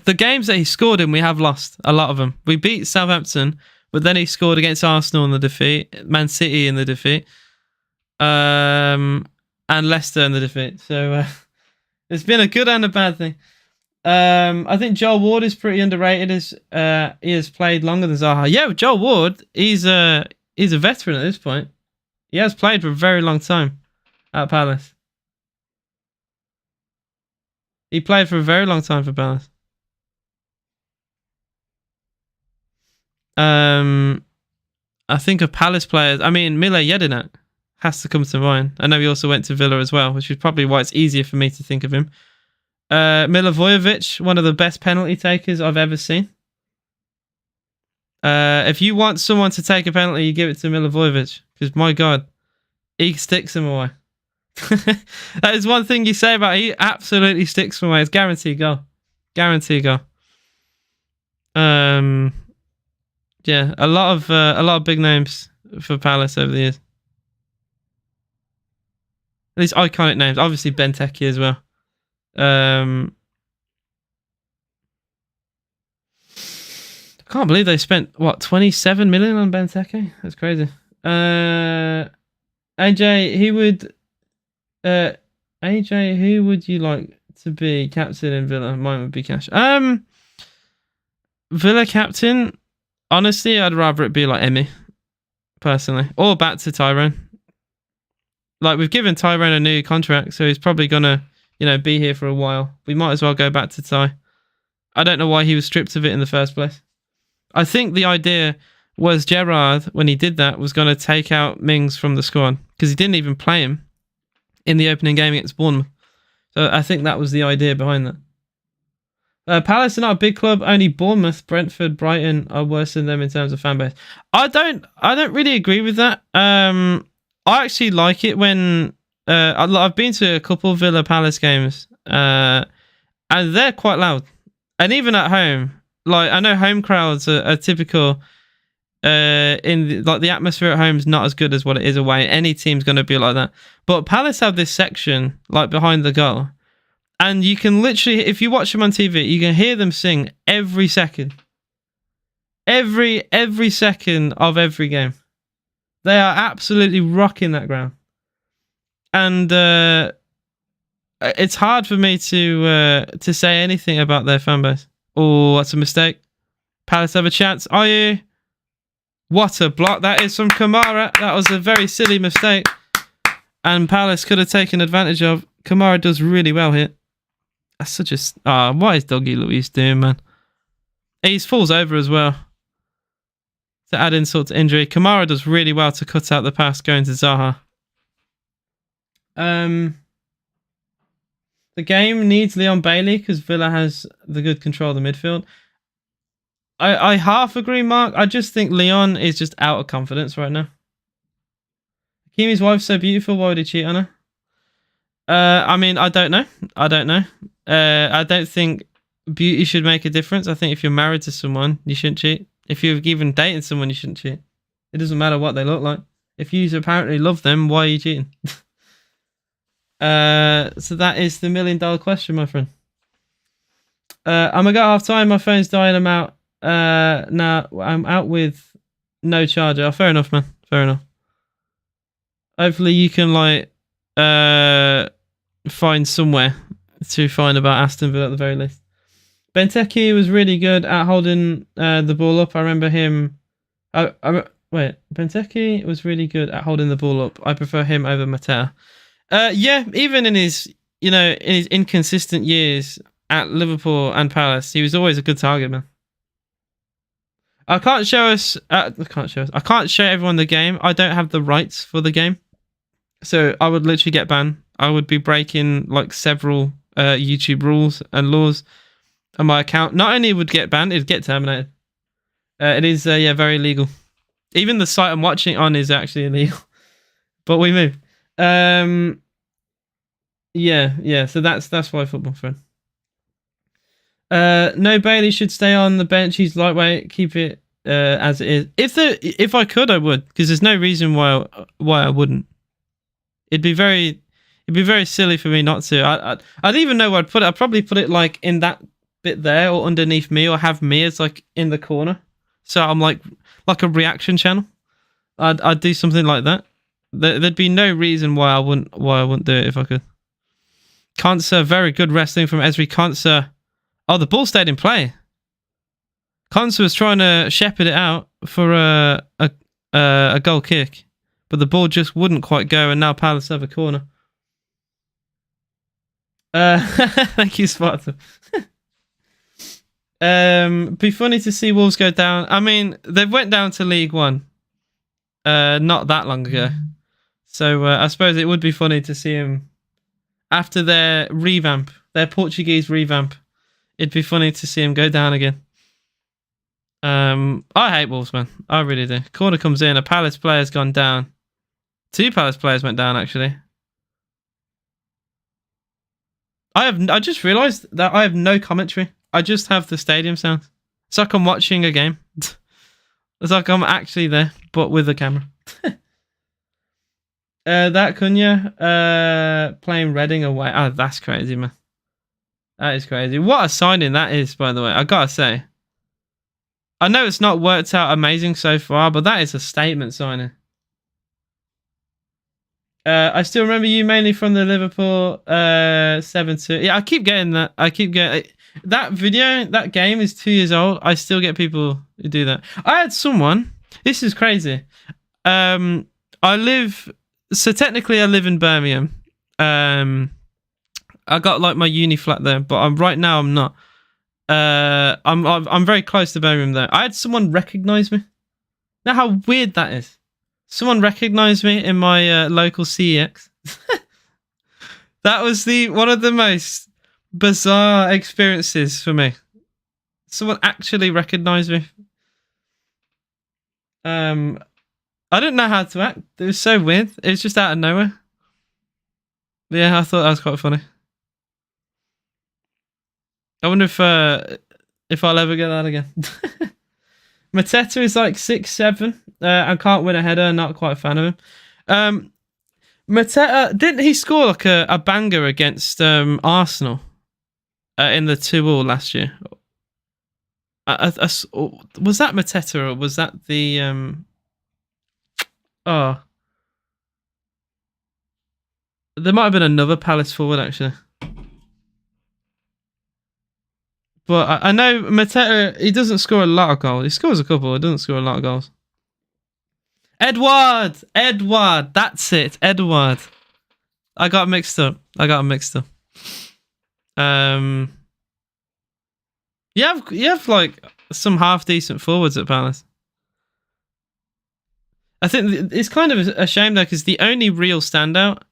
The games that he scored in, we have lost a lot of them. We beat Southampton, but then he scored against Arsenal in the defeat, Man City in the defeat, and Leicester in the defeat. So it's been a good and a bad thing. I think Joel Ward is pretty underrated. He has played longer than Zaha. Yeah, Joel Ward, he's a veteran at this point. He has played for a very long time at Palace. He played for a very long time for Palace. I think of Palace players. I mean, Mile Jedinak has to come to mind. I know he also went to Villa as well, which is probably why it's easier for me to think of him. Milivojevic, one of the best penalty takers I've ever seen. If you want someone to take a penalty, you give it to Milivojevic. Because, my God, he sticks them away. That is one thing you say about it. He absolutely sticks them away. It's guaranteed goal. Guaranteed goal. Yeah, a lot of big names for Palace over the years. At least iconic names. Obviously Benteke as well. Can't believe they spent, what, 27 million on Benteke? That's crazy. AJ, who would you like to be captain in Villa? Mine would be Cash. Villa captain, honestly, I'd rather it be like Emmy, personally. Or back to Tyrone. Like, we've given Tyrone a new contract, so he's probably gonna, be here for a while. We might as well go back to Ty. I don't know why he was stripped of it in the first place. I think the idea was Gerrard, when he did that, was going to take out Mings from the squad because he didn't even play him in the opening game against Bournemouth. So I think that was the idea behind that. Palace are not a big club. Only Bournemouth, Brentford, Brighton are worse than them in terms of fan base. I don't really agree with that. I actually like it when I've been to a couple Villa Palace games, and they're quite loud. And even at home, like I know home crowds are typical. The atmosphere at home is not as good as what it is away. Any team's going to be like that. But Palace have this section like behind the goal, and you can literally, if you watch them on TV, you can hear them sing every second. Every second of every game, they are absolutely rocking that ground, and it's hard for me to say anything about their fan base. Oh, that's a mistake. Palace have a chance. Are you? What a block that is from Kamara. That was a very silly mistake. And Palace could have taken advantage of. Kamara does really well here. That's such a... what is Doggy Luis doing, man? He falls over as well. To add insult to injury. Kamara does really well to cut out the pass going to Zaha. The game needs Leon Bailey because Villa has the good control of the midfield. I half agree, Mark. I just think Leon is just out of confidence right now. Hakimi's wife's so beautiful. Why would he cheat on her? I mean, I don't know. I don't think beauty should make a difference. I think if you're married to someone, you shouldn't cheat. If you've even dated someone, you shouldn't cheat. It doesn't matter what they look like. If you apparently love them, why are you cheating? So that is the $1 million question, my friend. I'm gonna go half time. My phone's dying. I'm out. Nah, I'm out with no charger. Oh, fair enough, man. Fair enough. Hopefully you can find somewhere to find about Aston Villa at the very least. Benteke was really good at holding the ball up. I remember him. Benteke was really good at holding the ball up. I prefer him over Mateta. Yeah, even in his inconsistent years at Liverpool and Palace, he was always a good target, man. I can't show everyone the game. I don't have the rights for the game, so I would literally get banned. I would be breaking like several YouTube rules and laws, and my account not only would get banned, it'd get terminated. It is very illegal. Even the site I'm watching on is actually illegal. But we move. Yeah. So that's why football, friend. No, Bailey should stay on the bench. He's lightweight. Keep it as it is. If I could, I would, because there's no reason why I wouldn't. It'd be very silly for me not to. I'd even know where I'd put it. I'd probably put it like in that bit there, or underneath me, or have me as like in the corner. So I'm like a reaction channel. I'd do something like that. There'd be no reason why I wouldn't do it if I could. Konsa, very good wrestling from Esri Konsa. Oh, the ball stayed in play. Konsa was trying to shepherd it out for a goal kick, but the ball just wouldn't quite go, and now Palace have a corner. Thank you, Sparta. Be funny to see Wolves go down. I mean, they went down to League One not that long ago. So I suppose it would be funny to see him after their Portuguese revamp. It'd be funny to see him go down again. I hate Wolves, man. I really do. Corner comes in. A Palace player's gone down. 2 Palace players went down, actually. I just realised that I have no commentary. I just have the stadium sound. It's like I'm watching a game. It's like I'm actually there, but with a camera. That Cunha playing Reading away. Oh, that's crazy, man. That is crazy. What a signing that is, by the way. I gotta say. I know it's not worked out amazing so far, but that is a statement signing. I still remember you mainly from the Liverpool 7-2. Yeah, I keep getting that. I keep getting that video. That game is 2 years old. I still get people who do that. I had someone. This is crazy. I live. So technically, I live in Birmingham. I got like my uni flat there, but right now I'm not. I'm very close to Birmingham though. I had someone recognize me. Now how weird that is. Someone recognized me in my local CEX. That was one of the most bizarre experiences for me. Someone actually recognized me. I didn't know how to act. It was so weird. It was just out of nowhere. But yeah, I thought that was quite funny. I wonder if I'll ever get that again. Mateta is like 6'7" and can't win a header. Not quite a fan of him. Mateta, didn't he score like a banger against Arsenal in the 2-2 last year? Was that Mateta or was that the oh, there might have been another Palace forward actually. But I know Mateta, he doesn't score a lot of goals. He scores a couple, he doesn't score a lot of goals. Edward, that's it, Edward. I got mixed up. You have like some half decent forwards at Palace. I think it's kind of a shame though, because the only real standout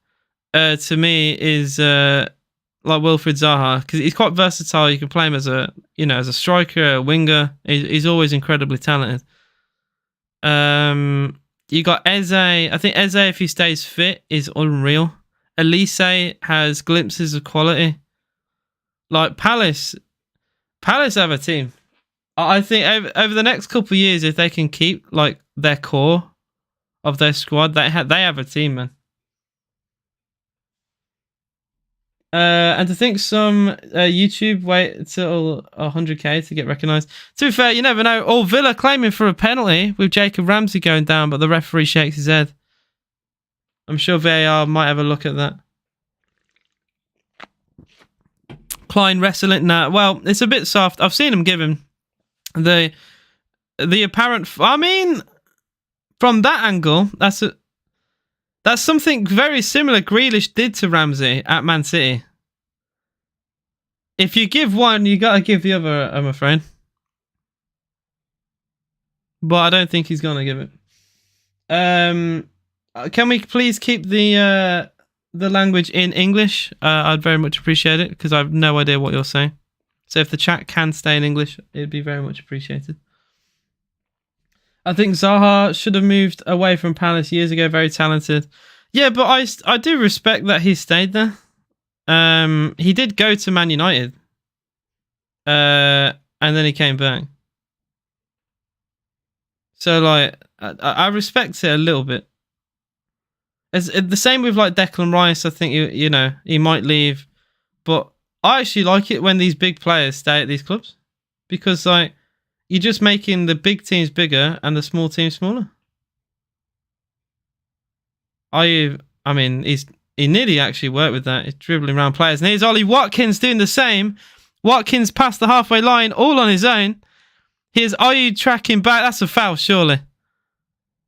to me is like Wilfried Zaha, because he's quite versatile. You can play him as a striker, a winger. He's always incredibly talented. You got Eze. I think Eze, if he stays fit, is unreal. Elise has glimpses of quality. Like Palace have a team. I think over the next couple of years, if they can keep like their core of their squad, they have a team, man. And to think some YouTube wait until 100k to get recognised. To be fair, you never know. Oh, Villa claiming for a penalty with Jacob Ramsey going down, but the referee shakes his head. I'm sure VAR might have a look at that. Klein wrestling. Nah, well, it's a bit soft. I've seen him give him the apparent. I mean, from that angle, that's something very similar Grealish did to Ramsey at Man City. If you give one, you got to give the other, I'm afraid. But I don't think he's going to give it. Can we please keep the language in English? I'd very much appreciate it, because I have no idea what you're saying. So if the chat can stay in English, it'd be very much appreciated. I think Zaha should have moved away from Palace years ago. Very talented. Yeah, but I do respect that he stayed there. He did go to Man United. And then he came back. So, like, I respect it a little bit. It's the same with, like, Declan Rice. I think, he might leave. But I actually like it when these big players stay at these clubs. Because, like, you're just making the big teams bigger and the small teams smaller. I mean, he nearly actually worked with that. He's dribbling around players. And here's Ollie Watkins doing the same. Watkins passed the halfway line all on his own. Here's Ayew tracking back. That's a foul, surely.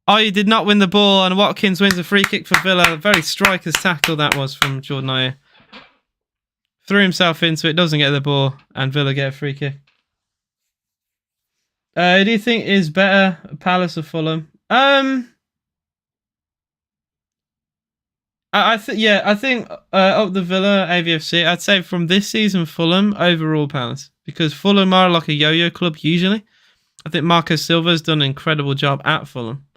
Ayew did not win the ball, and Watkins wins a free kick for Villa. Very striker's tackle that was from Jordan Ayew. Threw himself into it, doesn't get the ball, and Villa get a free kick. Who do you think is better, Palace or Fulham? I think up the Villa AVFC. I'd say from this season, Fulham overall Palace, because Fulham are like a yo-yo club usually. I think Marco Silva's done an incredible job at Fulham.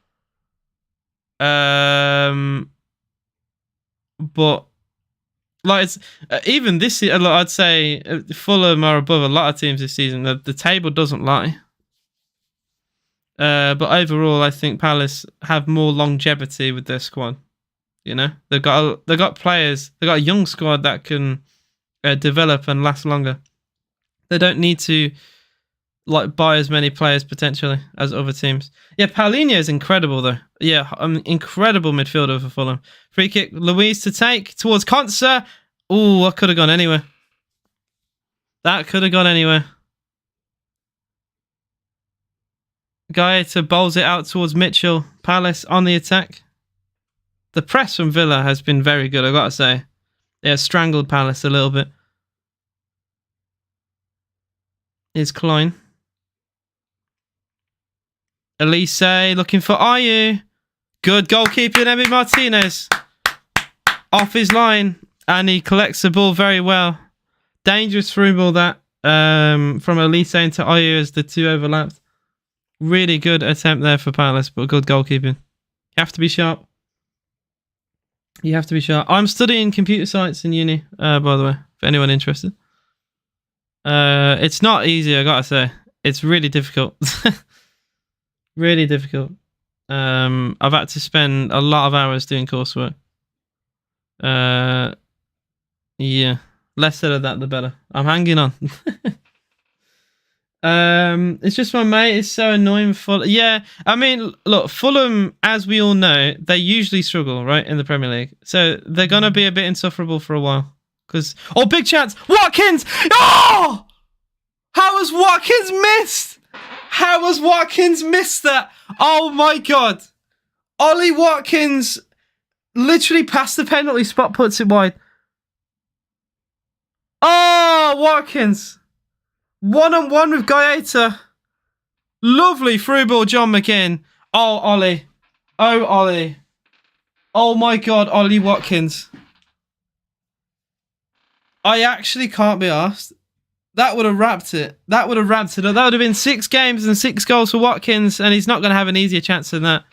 But like it's even this season, I'd say Fulham are above a lot of teams this season. The table doesn't lie. But overall, I think Palace have more longevity with their squad. You know, they've got players. They've got a young squad that can develop and last longer. They don't need to. like buy as many players potentially as other teams. Yeah, Paulinho is incredible though. Yeah, incredible midfielder for Fulham. Free kick, Luiz to take towards Konsa. Oh, that could have gone anywhere. That could have gone anywhere. Gaeta bowls it out towards Mitchell. Palace on the attack. The press from Villa has been very good, I've got to say. They have strangled Palace a little bit. Here's Klein. Elise looking for Ayew. Good goalkeeping, Emi Martinez. Off his line. And he collects the ball very well. Dangerous through ball that from Elise into Ayew as the two overlapped. Really good attempt there for Palace, but good goalkeeping. You have to be sharp. You have to be sharp. I'm studying computer science in uni, by the way, for anyone interested. It's not easy, I gotta say. It's really difficult. Really difficult. I've had to spend a lot of hours doing coursework. Yeah. Less said of that, the better. I'm hanging on. It's just my mate is so annoying. Yeah, I mean, look, Fulham, as we all know, they usually struggle, right, in the Premier League. So they're gonna be a bit insufferable for a while. Big chance, Watkins! Oh, how has Watkins missed? How has Watkins missed that? Oh my God, Ollie Watkins literally past the penalty spot, puts it wide. Oh, Watkins. 1-on-1 with Gaeta. Lovely through ball, John McGinn. Oh, Ollie. Oh, Ollie. Oh, my God, Ollie Watkins. I actually can't be arsed. That would have wrapped it. That would have wrapped it up. That would have been 6 games and 6 goals for Watkins, and he's not going to have an easier chance than that.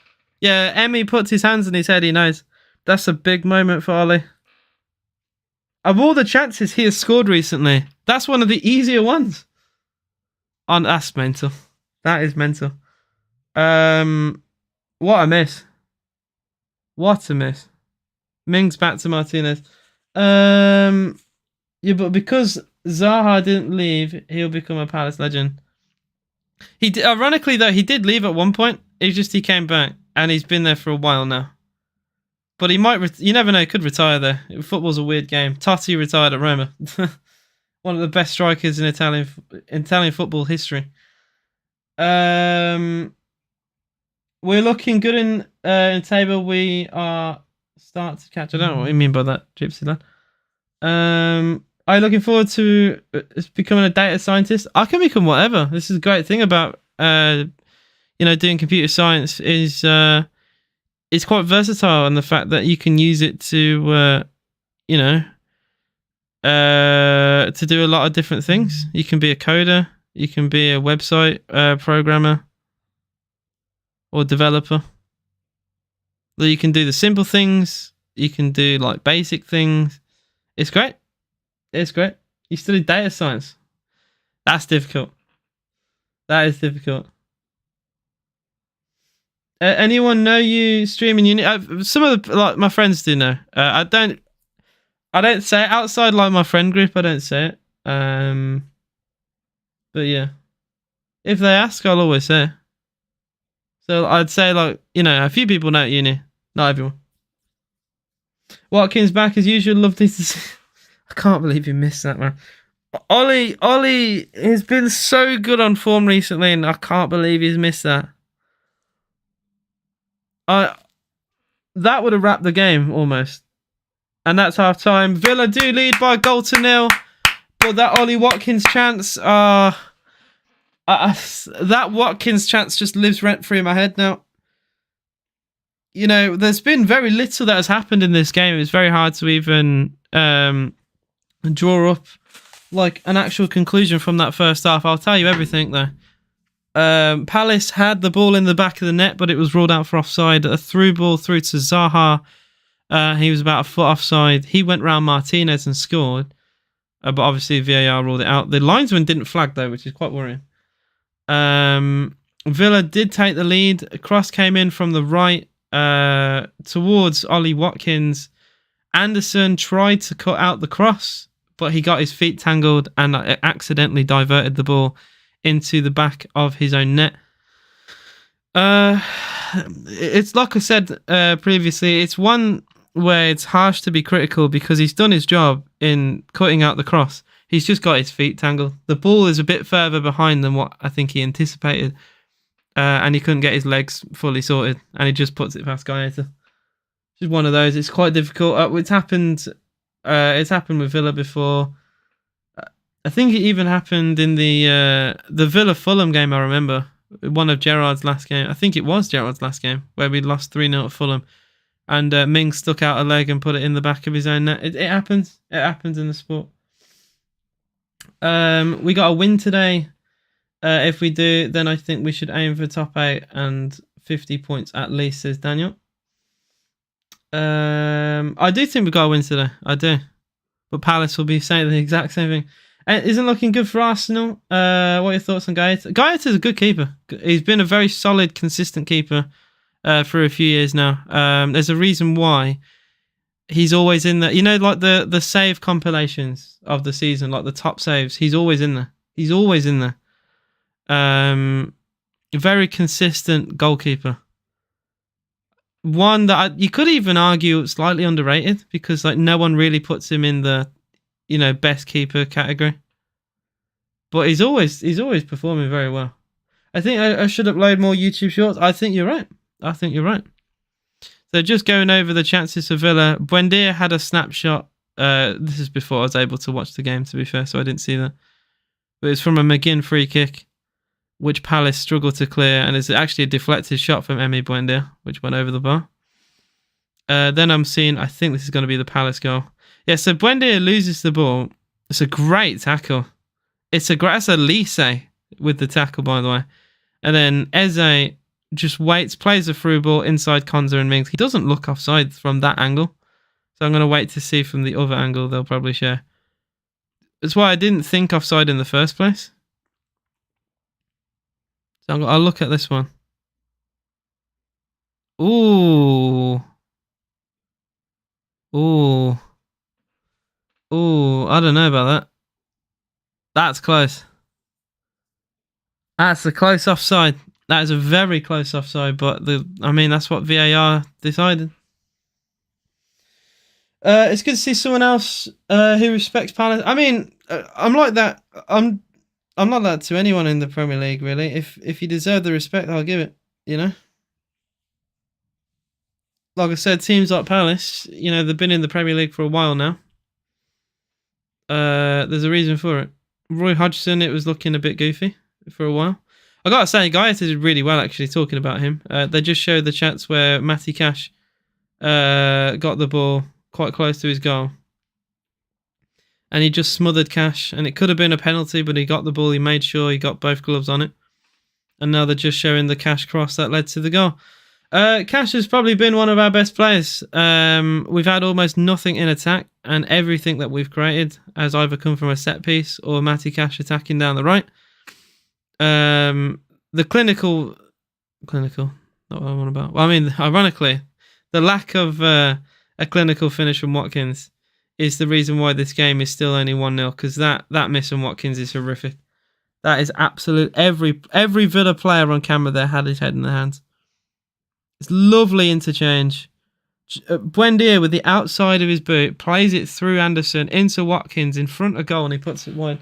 Yeah, Emmy puts his hands in his head, he knows. That's a big moment for Ollie. Of all the chances he has scored recently, that's one of the easier ones. That's mental. That is mental. What a miss. What a miss. Mings back to Martinez. Yeah, but because Zaha didn't leave, he'll become a Palace legend. Ironically, though, he did leave at one point. He came back, and he's been there for a while now. But he might, you never know, he could retire there. Football's a weird game. Totti retired at Roma. One of the best strikers in Italian football history. We're looking good in table. We are start to catch. I don't know what you mean by that, Gypsy lad. Are you looking forward to becoming a data scientist? I can become whatever. This is a great thing about doing computer science is it's quite versatile, and the fact that you can use it to to do a lot of different things. You can be a coder, you can be a website programmer or developer. You can do the simple things, you can do like basic things. It's great. It's great. You study data science. That's difficult. That is difficult. Anyone know you stream in uni? Some of the, my friends do know. I don't say it outside my friend group. I don't say it. But yeah, if they ask, I'll always say. So I'd say a few people know at uni, not everyone. Watkins back as usual. Love this to see. I can't believe you missed that, man. Ollie has been so good on form recently, and I can't believe he's missed that. That would have wrapped the game almost. And that's half time. Villa do lead by a goal to 0. But that Ollie Watkins chance, that Watkins chance just lives rent free in my head now. There's been very little that has happened in this game. It's very hard to even draw up an actual conclusion from that first half. I'll tell you everything though. Palace had the ball in the back of the net, but it was ruled out for offside. A through ball through to Zaha. He was about a foot offside. He went round Martinez and scored. But obviously VAR ruled it out. The linesman didn't flag though, which is quite worrying. Villa did take the lead. A cross came in from the right towards Ollie Watkins. Anderson tried to cut out the cross, but he got his feet tangled and accidentally diverted the ball into the back of his own net. It's like I said previously, it's one where it's harsh to be critical because he's done his job in cutting out the cross. He's just got his feet tangled. The ball is a bit further behind than what I think he anticipated, and he couldn't get his legs fully sorted, and he just puts it past Gaeta. Just one of those. It's quite difficult. It's happened. It's happened with Villa before. I think it even happened in the Villa Fulham game. I remember one of Gerrard's last game. I think it was Gerrard's last game where we lost 3-0 at Fulham, and Ming stuck out a leg and put it in the back of his own net. It happens. It happens in the sport. We got a win today. If we do, then I think we should aim for top 8 and 50 points at least, says Daniel. I do think we got a win today. I do. But Palace will be saying the exact same thing. It isn't looking good for Arsenal. What are your thoughts on Gaeta? Gaeta is a good keeper. He's been a very solid, consistent keeper for a few years now. There's a reason why he's always in there. You know, like the save compilations of the season, like the top saves. He's always in there. He's always in there. Very consistent goalkeeper. One that you could even argue slightly underrated because like no one really puts him in the, you know, best keeper category. But he's always performing very well. I think I should upload more YouTube shorts. I think you're right. So just going over the chances for Villa. Buendia had a snapshot. This is before I was able to watch the game, to be fair, so I didn't see that. But it's from a McGinn free kick, which Palace struggled to clear, and it's actually a deflected shot from Emi Buendia, which went over the bar. Then I'm seeing, I think this is going to be the Palace goal. Yeah, so Buendia loses the ball. It's a great tackle. That's a Lise with the tackle, by the way. And then Eze just waits, plays a through ball inside Konza and Mings. He doesn't look offside from that angle. So I'm going to wait to see from the other angle they'll probably share. That's why I didn't think offside in the first place. So I'll look at this one. Ooh, I don't know about that. That's close. That's a close offside. That is a very close offside, but that's what VAR decided. It's good to see someone else who respects Palace. I mean, I'm like that. I'm not that to anyone in the Premier League, really. If you deserve the respect, I'll give it, you know? Like I said, teams like Palace, you know, they've been in the Premier League for a while now. There's a reason for it. Roy Hodgson, it was looking a bit goofy for a while. I gotta say, Gaeta did really well, actually, talking about him. They just showed the chance where Matty Cash got the ball quite close to his goal. And he just smothered Cash, and it could have been a penalty, but he got the ball, he made sure he got both gloves on it. And now they're just showing the Cash cross that led to the goal. Cash has probably been one of our best players. We've had almost nothing in attack, and everything that we've created has either come from a set piece or Matty Cash attacking down the right. The clinical, not what I want about. Well, I mean, ironically, the lack of a clinical finish from Watkins is the reason why this game is still only 1-0, because that miss from Watkins is horrific. That is absolute. Every Villa player on camera there had his head in their hands. It's lovely interchange. Buendia with the outside of his boot plays it through Anderson into Watkins in front of goal, and he puts it wide.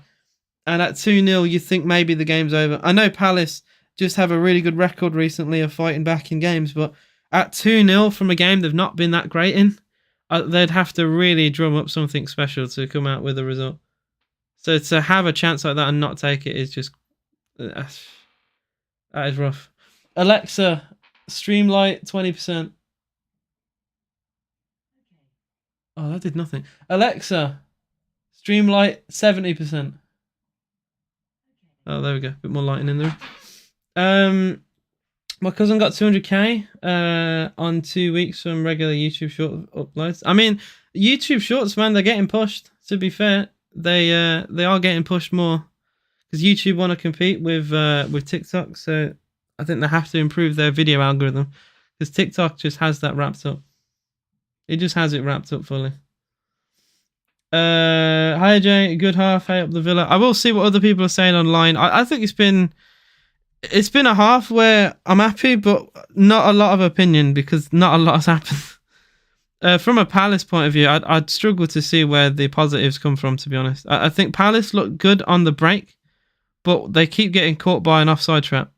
And at 2-0, you think maybe the game's over. I know Palace just have a really good record recently of fighting back in games, but at 2-0 from a game they've not been that great in, they'd have to really drum up something special to come out with a result. So to have a chance like that and not take it is just... that is rough. Alexa, Streamlight 20%. Oh, that did nothing. Alexa, Streamlight 70%. Oh, there we go. A bit more lighting in there. My cousin got 200k on 2 weeks from regular YouTube short uploads. I mean, YouTube shorts, man, they're getting pushed. To be fair, they are getting pushed more because YouTube want to compete with TikTok. So I think they have to improve their video algorithm because TikTok just has that wrapped up. It just has it wrapped up fully. Hi Jay, good half. Hey up the Villa. I will see what other people are saying online. I think it's been a half where I'm happy, but not a lot of opinion because not a lot has happened. From a Palace point of view, I'd struggle to see where the positives come from. To be honest, I think Palace look good on the break, but they keep getting caught by an offside trap.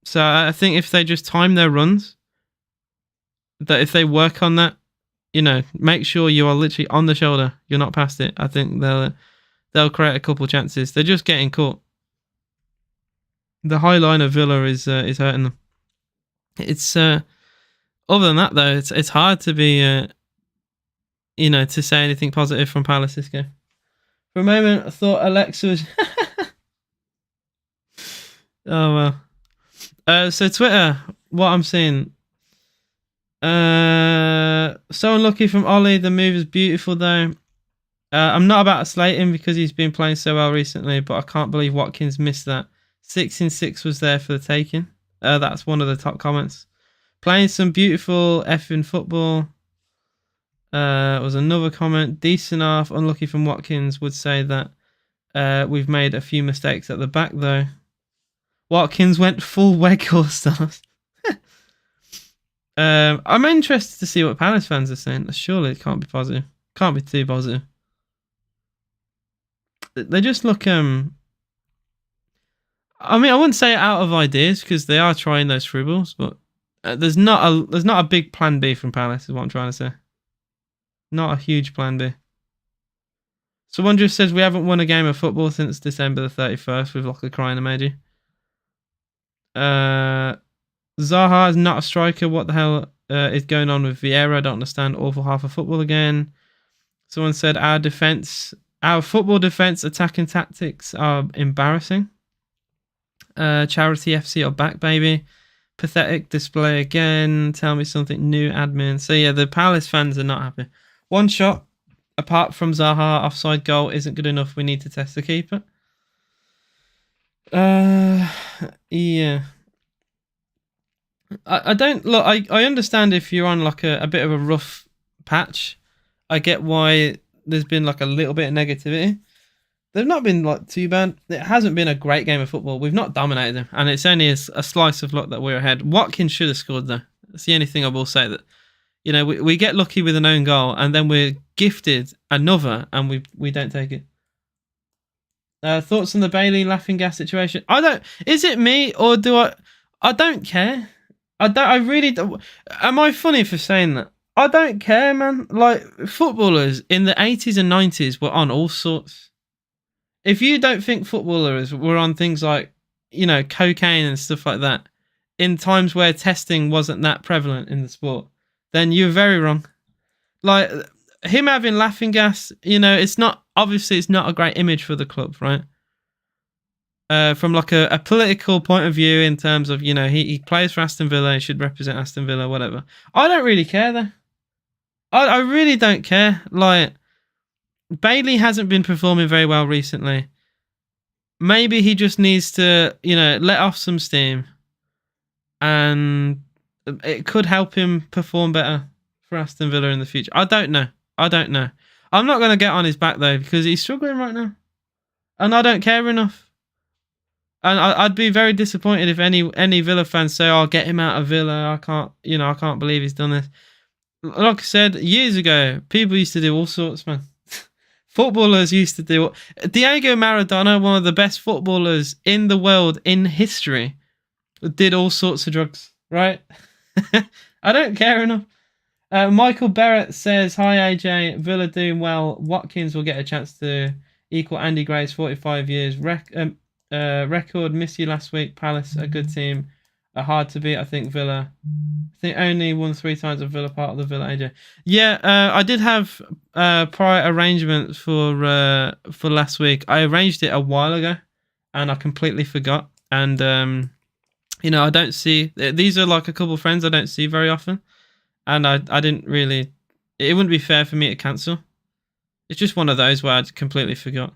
So I think if they just time their runs, that if they work on that, make sure you are literally on the shoulder, you're not past it. I think they'll create a couple chances. They're just getting caught. The high line of Villa is hurting them. It's other than that though, it's hard to be to say anything positive from Palace this game. For a moment, I thought Alexa was. Oh well. So Twitter, what I'm seeing. So unlucky from Ollie. The move is beautiful though. I'm not about to slate him because he's been playing so well recently, but I can't believe Watkins missed that. 6 in 6 was there for the taking. That's one of the top comments. Playing some beautiful effing football. Was another comment. Decent enough. Unlucky from Watkins would say that we've made a few mistakes at the back though. Watkins went full Weghorst on us. I'm interested to see what Palace fans are saying. Surely it can't be positive. Can't be too positive. They just look. I mean, I wouldn't say out of ideas because they are trying those through balls, but there's not a big plan B from Palace. Is what I'm trying to say. Not a huge plan B. Someone just says we haven't won a game of football since December the 31st with like a crying emoji. Zaha is not a striker. What the hell is going on with Vieira? I don't understand. Awful half of football again. Someone said our football defense attacking tactics are embarrassing. Charity FC are back, baby. Pathetic display again. Tell me something new, admin. So yeah, the Palace fans are not happy. One shot, apart from Zaha, offside goal isn't good enough. We need to test the keeper. Yeah. I don't look. I understand if you're on like a bit of a rough patch. I get why there's been like a little bit of negativity. They've not been like too bad. It hasn't been a great game of football. We've not dominated them, and it's only a slice of luck that we're ahead. Watkins should have scored though. That's the only thing I will say. That we get lucky with an own goal, and then we're gifted another, and we don't take it. Thoughts on the Bailey laughing gas situation? I don't. Is it me or do I? I don't care. I really don't. Am I funny for saying that? I don't care, man. Like, footballers in the 80s and 90s were on all sorts. If you don't think footballers were on things like, cocaine and stuff like that, in times where testing wasn't that prevalent in the sport, then you're very wrong. Like, him having laughing gas, it's not a great image for the club, right? From like a political point of view, in terms of he plays for Aston Villa, he should represent Aston Villa, whatever. I don't really care though. I really don't care. Like, Bailey hasn't been performing very well recently. Maybe he just needs to let off some steam, and it could help him perform better for Aston Villa in the future. I don't know. I'm not going to get on his back though because he's struggling right now, and I don't care enough. And I'd be very disappointed if any Villa fans say, "Oh, get him out of Villa." I can't believe he's done this. Like I said years ago, people used to do all sorts, man. Footballers used to do. Diego Maradona, one of the best footballers in the world in history, did all sorts of drugs. Right? I don't care enough. Michael Barrett says, "Hi AJ, Villa doing well. Watkins will get a chance to equal Andy Gray's 45 years record. Miss you last week. Palace, a good team, are hard to beat. I think Villa. I think only won 3 times of Villa, part of the Villa AJ. Yeah, I did have prior arrangements for last week. I arranged it a while ago, and I completely forgot. And I don't see. These are like a couple of friends I don't see very often, and I didn't really. It wouldn't be fair for me to cancel. It's just one of those where I completely forgot.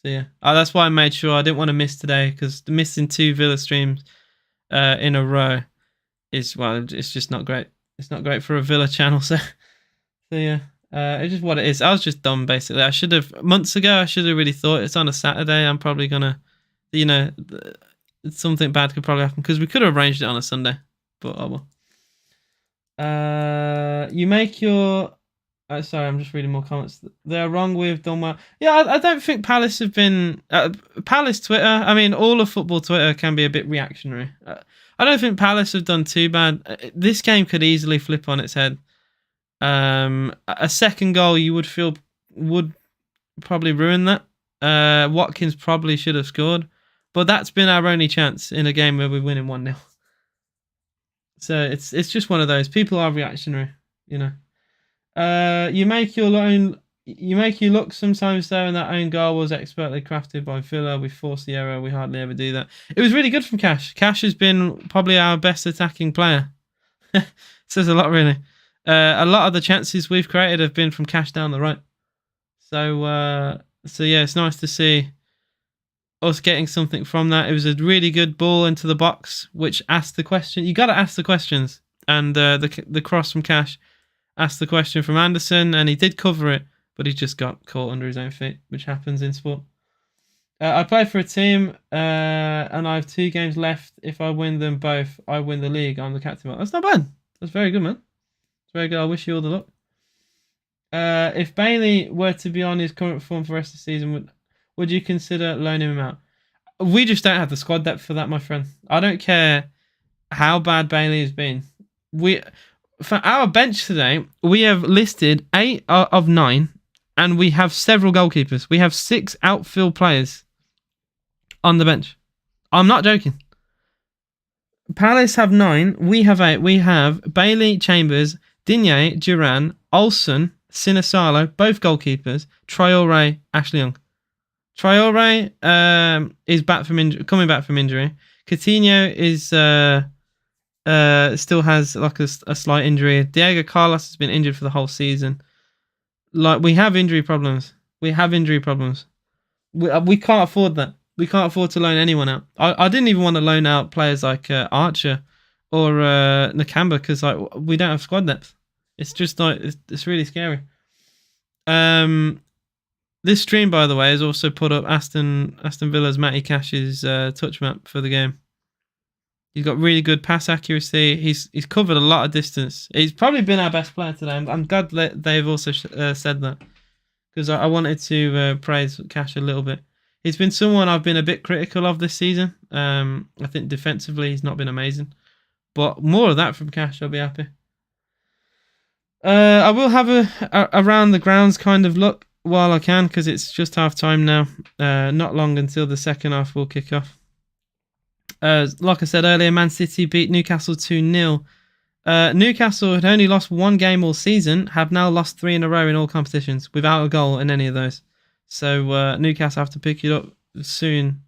So yeah, that's why I made sure I didn't want to miss today, because missing 2 Villa streams in a row is, well, it's just not great. It's not great for a Villa channel. So yeah, It's just what it is. I was just dumb, basically. I should have months ago. I should have really thought it's on a Saturday. I'm probably gonna, something bad could probably happen because we could have arranged it on a Sunday. But oh well. You make your. Sorry, I'm just reading more comments. They're wrong with done well. Yeah, I don't think Palace have been. Palace Twitter. I mean, all of football Twitter can be a bit reactionary. I don't think Palace have done too bad. This game could easily flip on its head. A second goal you would feel would probably ruin that. Watkins probably should have scored, but that's been our only chance in a game where we're winning 1-0. So it's just one of those. People are reactionary, You make your look sometimes though, and that own goal was expertly crafted by Villa. We forced the error. We hardly ever do that. It was really good from Cash. Cash has been probably our best attacking player. Says a lot, really. A lot of the chances we've created have been from Cash down the right. So yeah, it's nice to see us getting something from that. It was a really good ball into the box, which asked the question. You got to ask the questions, and the cross from Cash asked the question from Anderson, and he did cover it, but he just got caught under his own feet, which happens in sport. I play for a team, and I have 2 games left. If I win them both, I win the league. I'm the captain. That's not bad. That's very good, man. Very good. I wish you all the luck. If Bailey were to be on his current form for the rest of the season, would you consider loaning him out? We just don't have the squad depth for that, my friend. I don't care how bad Bailey has been. For our bench today, we have listed 8 of 9, and we have several goalkeepers. We have 6 outfield players on the bench. I'm not joking. Palace have 9. We have 8. We have Bailey, Chambers, Digne, Duran, Olsen, Sinisalo, both goalkeepers. Traore, Ashley Young. Traore is coming back from injury. Coutinho is still has like a slight injury. Diego Carlos has been injured for the whole season. Like, we have injury problems. We can't afford that. We can't afford to loan anyone out. I didn't even want to loan out players like Archer or Nakamba because we don't have squad depth. It's just like it's really scary. This stream, by the way, has also put up Aston Villa's Matty Cash's touch map for the game. He's got really good pass accuracy. He's covered a lot of distance. He's probably been our best player today. I'm glad they've also said that, because I wanted to praise Cash a little bit. He's been someone I've been a bit critical of this season. I think defensively he's not been amazing, but more of that from Cash, I'll be happy. I will have a around the grounds kind of look while I can, because it's just half time now. Not long until the second half will kick off. Like I said earlier, Man City beat Newcastle 2-0. Newcastle had only lost 1 game all season, have now lost 3 in a row in all competitions without a goal in any of those. So Newcastle have to pick it up soon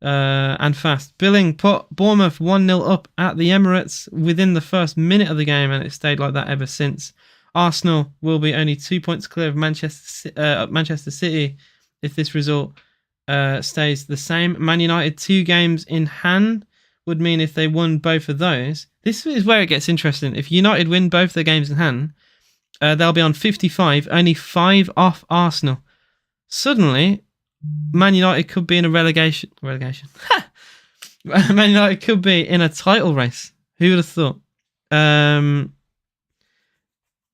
and fast. Billing put Bournemouth 1-0 up at the Emirates within the first minute of the game, and it stayed like that ever since. Arsenal will be only 2 points clear of Manchester City if this result stays the same. Man United 2 games in hand would mean if they won both of those. This is where it gets interesting. If United win both their games in hand, they'll be on 55, only 5 off Arsenal. Suddenly, Man United could be in a relegation. Man United could be in a title race. Who would have thought?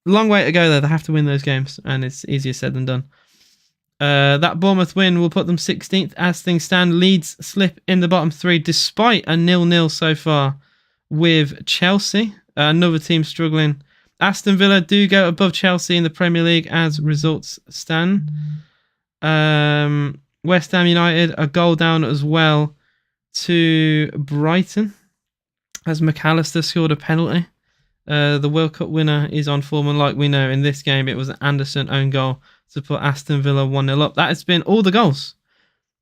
Long way to go there. They have to win those games, and it's easier said than done. That Bournemouth win will put them 16th as things stand. Leeds slip in the bottom 3 despite a 0-0 so far with Chelsea. Another team struggling. Aston Villa do go above Chelsea in the Premier League as results stand. West Ham United a goal down as well to Brighton as McAllister scored a penalty. The World Cup winner is on form, and like we know in this game, it was an Anderson own goal to put Aston Villa 1-0 up. That has been all the goals.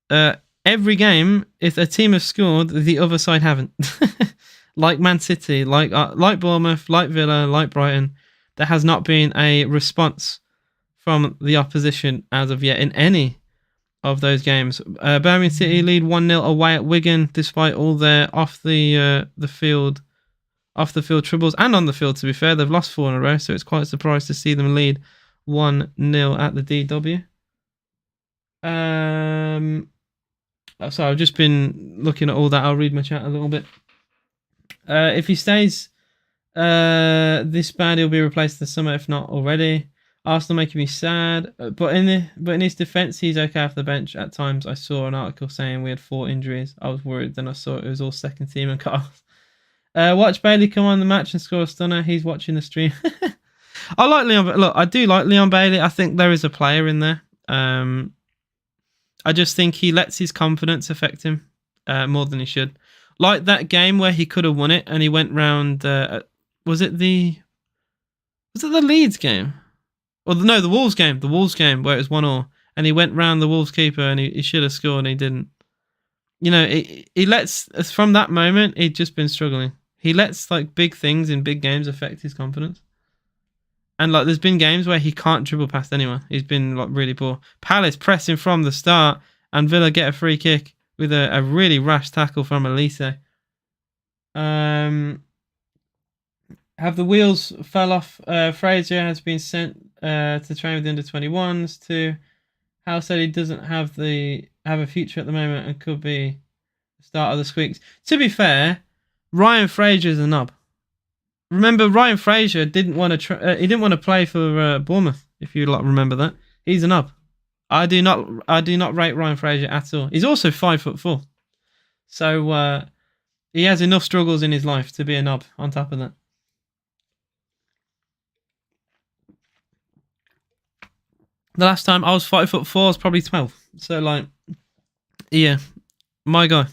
Every game, if a team has scored, the other side haven't. Like Man City, like Bournemouth, like Villa, like Brighton, there has not been a response from the opposition as of yet in any of those games. Birmingham City lead 1-0 away at Wigan, despite all their off the field troubles, and on the field, to be fair. They've lost 4 in a row, so it's quite a surprise to see them lead 1-0 at the DW. Sorry, I've just been looking at all that. I'll read my chat a little bit. If he stays this bad, he'll be replaced this summer, if not already. Arsenal making me sad, but in his defence, he's okay off the bench. At times, I saw an article saying we had 4 injuries. I was worried. Then I saw it was all second team and cut off. Watch Bailey come on the match and score a stunner. He's watching the stream. I like Leon. Look, I do like Leon Bailey. I think there is a player in there. I just think he lets his confidence affect him more than he should. Like that game where he could have won it, and he went round. Was it the Leeds game? Or no, the Wolves game. The Wolves game where it was 1-1, and he went round the Wolves keeper, and he should have scored, and he didn't. You know, he lets, from that moment, he'd just been struggling. He lets like big things in big games affect his confidence. And like, there's been games where he can't dribble past anyone. He's been like really poor. Palace pressing from the start, and Villa get a free kick with a really rash tackle from Elise. Have the wheels fell off? Fraser has been sent to train with the under-21s. To Howe said he doesn't have a future at the moment and could be the start of the squeaks. To be fair, Ryan Fraser is a knob. Remember, Ryan Fraser didn't want to play for Bournemouth. If you remember that, he's a knob. I do not rate Ryan Fraser at all. He's also 5'4", so he has enough struggles in his life to be a knob. On top of that. The last time I was 5'4", I was probably 12. So, like, yeah, my guy.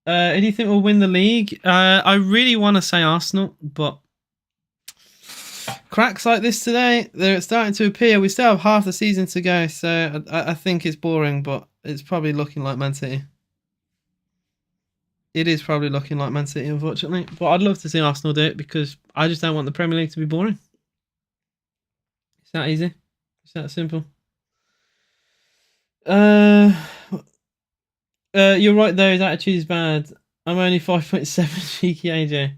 Who do you think will win the league? I really want to say Arsenal, but cracks like this today, they're starting to appear. We still have half the season to go, so I think it's boring, but it's probably looking like Man City. It is probably looking like Man City, unfortunately. But I'd love to see Arsenal do it because I just don't want the Premier League to be boring. It's that easy. It's that simple. You're right though, his attitude is bad. I'm only 5.7, cheeky AJ.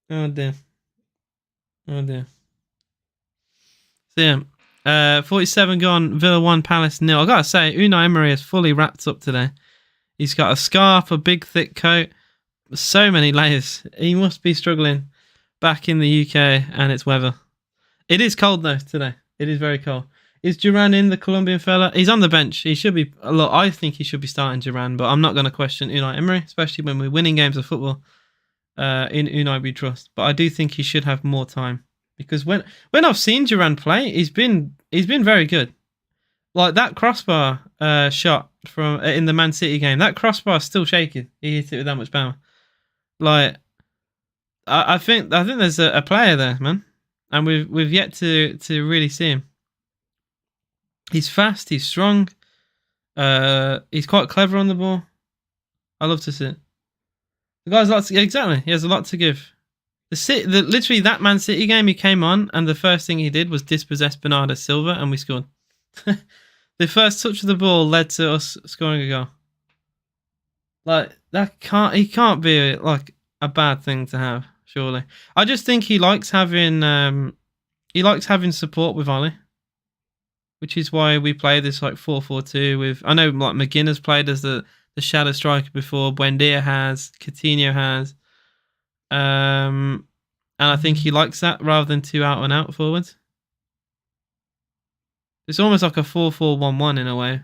Oh dear. Oh dear. So yeah, 47 gone, Villa 1, Palace 0. I gotta say, Unai Emery is fully wrapped up today. He's got a scarf, a big thick coat, so many layers. He must be struggling back in the UK and its weather. It is cold though today. It is very cold. Is Duran in, the Colombian fella? He's on the bench. He should be. Look, I think he should be starting Duran, but I'm not going to question Unai Emery, especially when we're winning games of football. In Unai we trust, but I do think he should have more time because when I've seen Duran play, he's been very good. Like that crossbar shot from in the Man City game, that crossbar is still shaking. He hit it with that much power. Like I think there's a player there, man, and we've yet to really see him. He's fast. He's strong. He's quite clever on the ball. I love to see it. The guy's lots. Exactly. He has a lot to give. Literally that Man City game, he came on, and the first thing he did was dispossess Bernardo Silva, and we scored. The first touch of the ball led to us scoring a goal. Like he can't be like a bad thing to have. Surely, I just think he likes having support with Ollie. Which is why we play this like 4-4-2 with. I know like McGinn has played as the shadow striker before. Buendia has. Coutinho has. And I think he likes that rather than 2 out and out forwards. It's almost like a 4-4-1-1 in a way.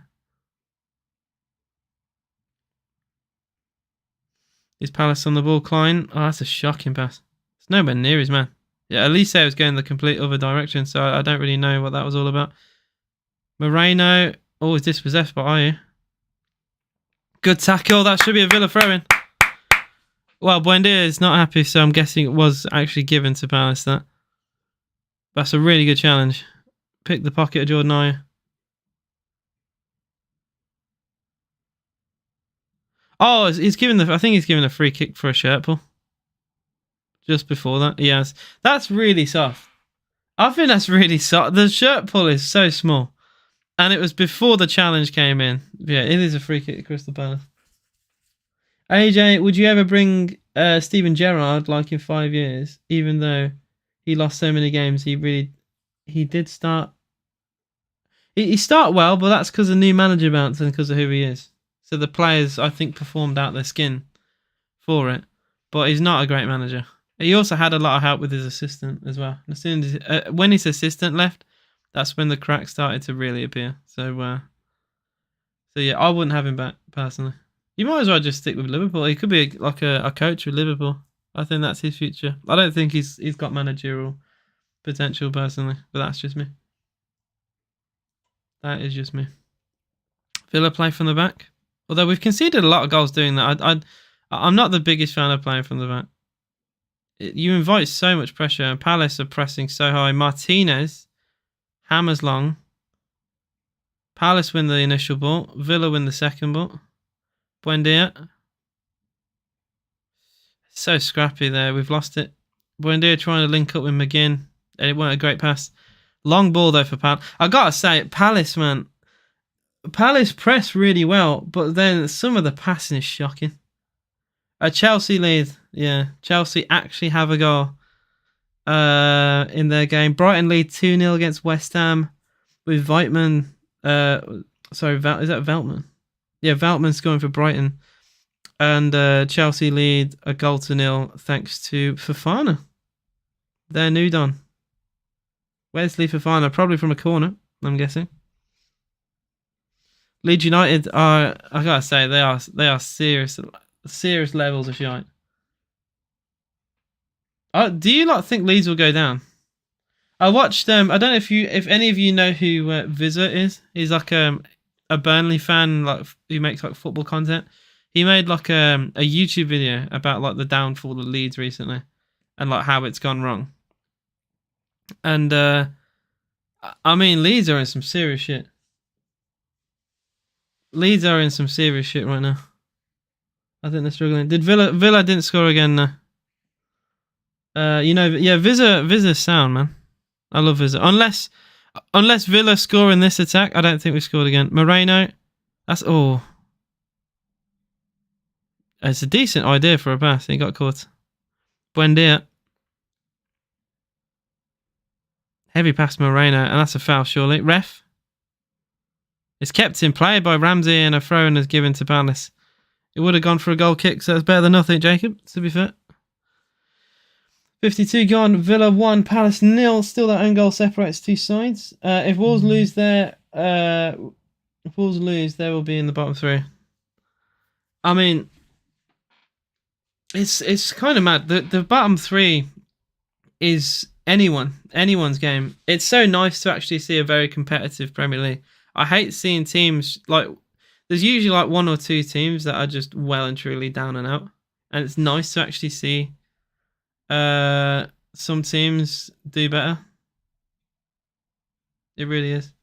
Is Palace on the ball, Klein? Oh, that's a shocking pass. It's nowhere near his man. Yeah, Elise was going the complete other direction, so I don't really know what that was all about. Moreno, always dispossessed by Ayew. Good tackle. That should be a Villa throw-in. Well, Buendia is not happy, so I'm guessing it was actually given to Palace. That's a really good challenge. Pick the pocket of Jordan Ayew. Oh, he's given I think he's given a free kick for a shirt pull. Just before that, yes, that's really soft. I think that's really soft. The shirt pull is so small. And it was before the challenge came in. Yeah, it is a free kick to Crystal Palace. AJ, would you ever bring Steven Gerrard like in 5 years, even though he lost so many games, he did start. He started well, but that's because of new manager bounce and because of who he is. So the players, I think, performed out their skin for it. But he's not a great manager. He also had a lot of help with his assistant as well. As soon as when his assistant left, that's when the cracks started to really appear. So yeah, I wouldn't have him back personally. You might as well just stick with Liverpool. He could be like a coach with Liverpool. I think that's his future. I don't think he's got managerial potential personally, but that's just me. That is just me. Villa play from the back. Although we've conceded a lot of goals doing that. I'm not the biggest fan of playing from the back. You invite so much pressure, and Palace are pressing so high. Martinez hammers long. Palace win the initial ball. Villa win the second ball. Buendia. So scrappy there. We've lost it. Buendia trying to link up with McGinn. It wasn't a great pass. Long ball though for Palace. I gotta say, Palace, man. Palace press really well, but then some of the passing is shocking. Chelsea lead. Yeah, Chelsea actually have a goal in their game. Brighton lead 2-0 against West Ham with Veitman. Is that Veltman? Yeah, Veltman scoring for Brighton. And Chelsea lead 1-0 thanks to Fofana. Their new Don. Wesley Fofana, probably from a corner, I'm guessing. Leeds United are, I gotta say, they are serious levels of shite. Do you think Leeds will go down? I watched I don't know if any of you know who Vizza is. He's like a Burnley fan, like who makes like football content. He made like a YouTube video about like the downfall of Leeds recently, and like how it's gone wrong. And I mean, Leeds are in some serious shit. Leeds are in some serious shit right now. I think they're struggling. Did Villa didn't score again? No. Vizza's sound, man. I love Vizza. Unless Villa score in this attack, I don't think we scored again. Moreno, it's a decent idea for a pass. He got caught. Buendia. Heavy pass Moreno, and that's a foul, surely. Ref. It's kept in play by Ramsey, and a throw-in is given to Palace. It would have gone for a goal kick, so it's better than nothing, Jacob, to be fair. 52 gone, Villa 1, Palace 0. Still that own goal separates two sides. If Wolves lose there, they will be in the bottom three. I mean, it's kind of mad. The bottom three is anyone's game. It's so nice to actually see a very competitive Premier League. I hate seeing teams like there's usually like one or two teams that are just well and truly down and out, and it's nice to actually see some teams do better. It really is.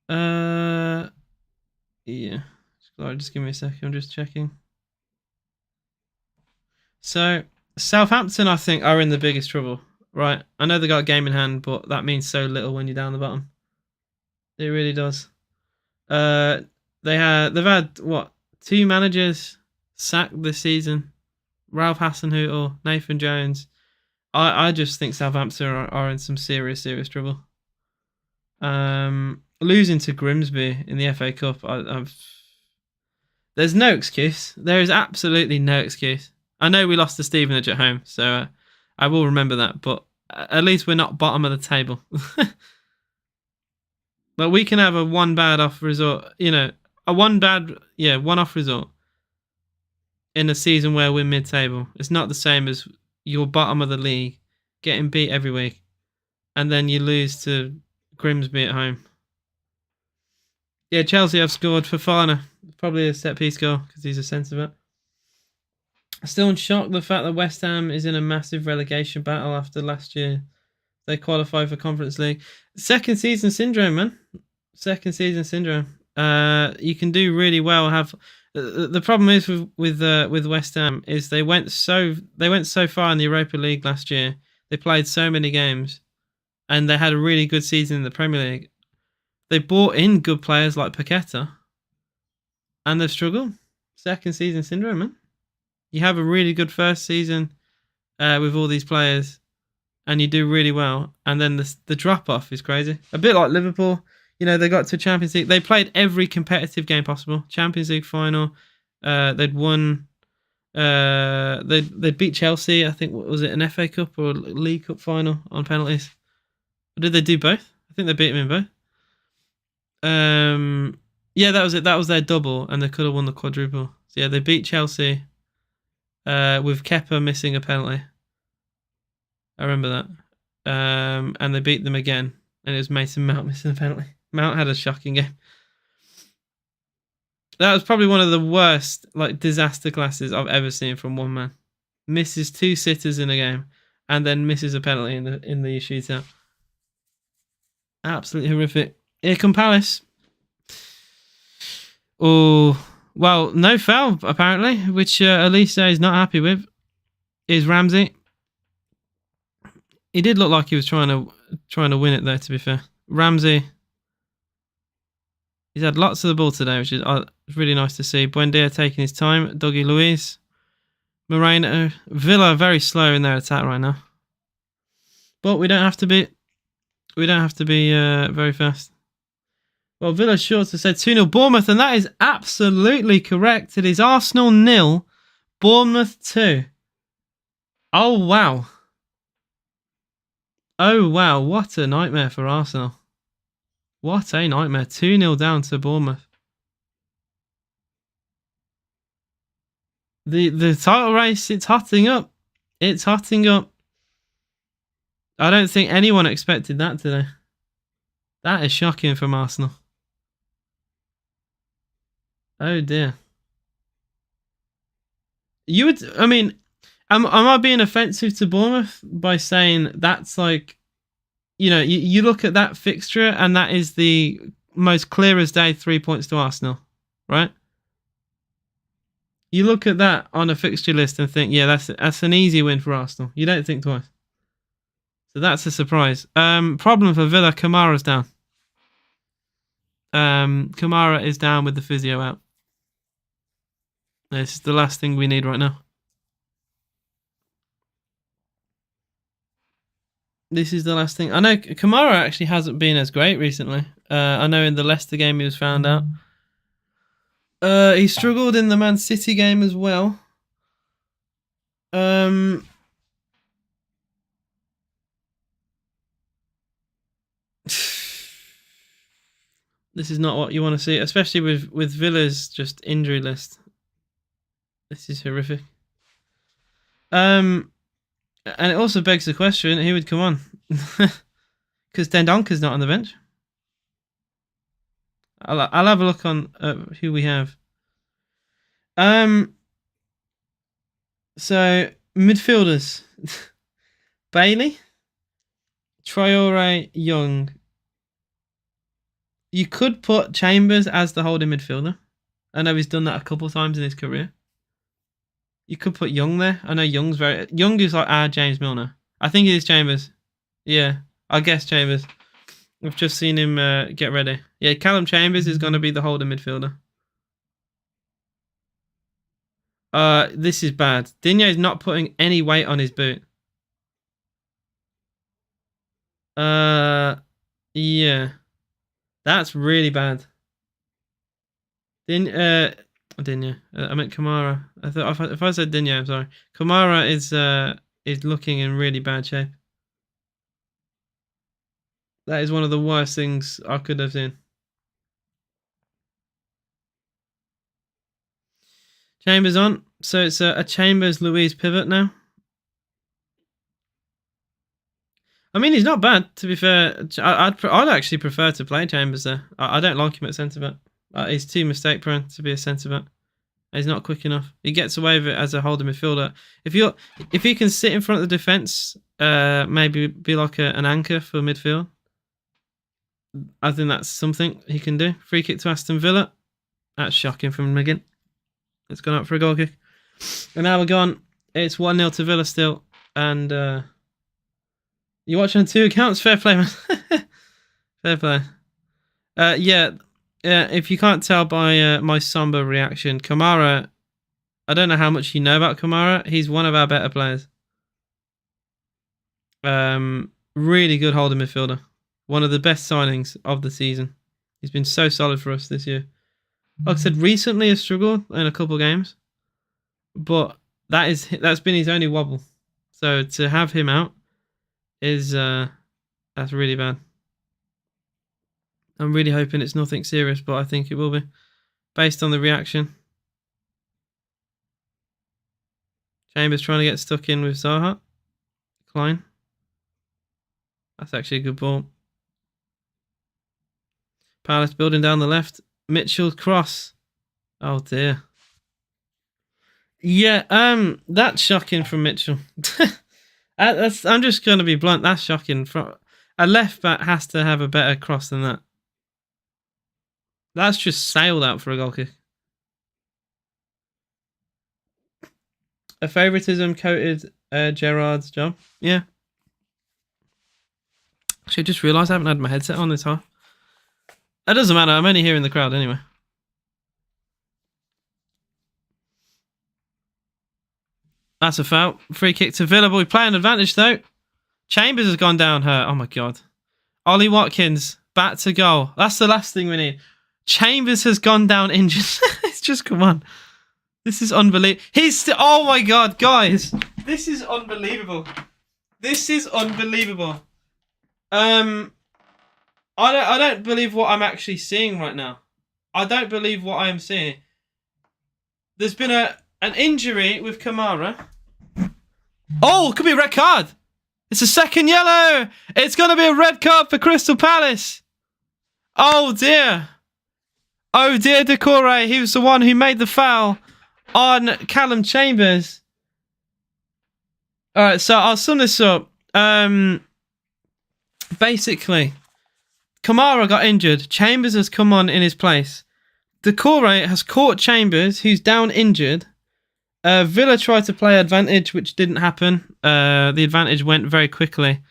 Yeah. Just give me a second. I'm just checking. So Southampton, I think, are in the biggest trouble. Right, I know they got a game in hand, but that means so little when you're down the bottom. It really does. They've had what 2 managers sacked this season. Ralph Hasenhüttl, Nathan Jones. I just think Southampton are in some serious trouble. Losing to Grimsby in the FA Cup, there's no excuse. There is absolutely no excuse. I know we lost to Stevenage at home, so I will remember that. But at least we're not bottom of the table. Like we can have a one off result, a one-off result in a season where we're mid-table. It's not the same as you're bottom of the league, getting beat every week, and then you lose to Grimsby at home. Yeah, Chelsea have scored. Fofana, probably a set-piece goal because he's a centre-back. Still in shock the fact that West Ham is in a massive relegation battle after last year. They qualify for Conference League. Second season syndrome, man. Second season syndrome. You can do really well. The problem is with West Ham is they went so far in the Europa League last year. They played so many games, and they had a really good season in the Premier League. They brought in good players like Paqueta, and they've struggled. Second season syndrome, man. You have a really good first season with all these players, and you do really well, and then the drop off is crazy. A bit like Liverpool. You know, they got to Champions League. They played every competitive game possible. Champions League final. They'd won. They'd beat Chelsea. I think, was it an FA Cup or League Cup final on penalties? Or did they do both? I think they beat them in both. Yeah, that was it. That was their double, and they could have won the quadruple. So yeah, they beat Chelsea with Kepa missing a penalty. I remember that. And they beat them again, and it was Mason Mount missing a penalty. Mount had a shocking game. That was probably one of the worst disaster classes I've ever seen from one man. Misses 2 sitters in a game, and then misses a penalty in the shootout. Absolutely horrific. Here come Palace. Oh, well, no foul apparently, which Elise is not happy with. Is Ramsey. He did look like he was trying to win it though. To be fair, Ramsey. He's had lots of the ball today, which is really nice to see. Buendia taking his time. Dougie Luiz. Moreno. Villa very slow in their attack right now. But we don't have to be very fast. Well, Villa Shorts have said 2-0 Bournemouth, and that is absolutely correct. It is Arsenal 0, Bournemouth 2. Oh, wow. Oh, wow. What a nightmare for Arsenal. What a nightmare. 2-0 down to Bournemouth. The title race, it's hotting up. It's hotting up. I don't think anyone expected that today. That is shocking from Arsenal. Oh dear. You would, I mean, am I being offensive to Bournemouth by saying that's you look at that fixture and that is the most clear as day 3 points to Arsenal, right? You look at that on a fixture list and think, yeah, that's an easy win for Arsenal. You don't think twice. So that's a surprise. Problem for Villa, Kamara's down. Kamara is down with the physio out. This is the last thing we need right now. This is the last thing. I know Kamara actually hasn't been as great recently. I know in the Leicester game he was found out. He struggled in the Man City game as well. This is not what you want to see, especially with Villa's just injury list. This is horrific. And it also begs the question, who would come on? Because Dendonker's not on the bench. I'll have a look on who we have. So midfielders: Bailey, Traore, Young. You could put Chambers as the holding midfielder. I know he's done that a couple of times in his career. You could put Young there. I know Young is like our James Milner. I think it is Chambers. Yeah, I guess Chambers. I've just seen him get ready. Yeah, Callum Chambers is going to be the holding midfielder. This is bad. Digne's not putting any weight on his boot. Yeah. That's really bad. Digne. I meant Kamara. I thought if I said Digne, I'm sorry. Kamara is looking in really bad shape. That is one of the worst things I could have seen. Chambers on. So it's a Chambers Luiz pivot now. I mean, he's not bad, to be fair. I'd actually prefer to play Chambers there. I don't like him at centre-back. He's too mistake-prone to be a centre-back. He's not quick enough. He gets away with it as a holding midfielder. If he can sit in front of the defence, maybe be like an anchor for midfield, I think that's something he can do. Free kick to Aston Villa. That's shocking from McGinn. It's gone up for a goal kick. And now we're gone. It's 1-0 to Villa still. And you're watching on 2 accounts? Fair play, man. Fair play. Yeah. If you can't tell by my somber reaction, Kamara, I don't know how much you know about Kamara. He's one of our better players. Really good holding midfielder. One of the best signings of the season. He's been so solid for us this year. Like I said, recently has struggled in a couple of games, but that's been his only wobble. So to have him out is that's really bad. I'm really hoping it's nothing serious, but I think it will be, based on the reaction. Chambers trying to get stuck in with Zaha. Klein. That's actually a good ball. Palace building down the left. Mitchell cross. Oh dear. Yeah, that's shocking from Mitchell. I'm just going to be blunt. That's shocking. A left back has to have a better cross than that. That's just sailed out for a goal kick. A favouritism coated Gerrard's job. Yeah. Actually, I just realised I haven't had my headset on this half. It doesn't matter. I'm only hearing the crowd anyway. That's a foul. Free kick to Villa, but we play an advantage though. Chambers has gone down hurt. Oh my god. Ollie Watkins back to goal. That's the last thing we need. Chambers has gone down injured. It's just, come on. This is unbelievable. Oh my god, guys. This is unbelievable. This is unbelievable. I don't believe what I'm actually seeing right now. I don't believe what I am seeing. There's been an injury with Kamara. Oh, it could be a red card. It's a second yellow. It's going to be a red card for Crystal Palace. Oh, dear. Oh, dear, Decore. He was the one who made the foul on Callum Chambers. All right, so I'll sum this up. Basically, Kamara got injured. Chambers has come on in his place. Decore has caught Chambers, who's down injured. Villa tried to play advantage, which didn't happen. The advantage went very quickly.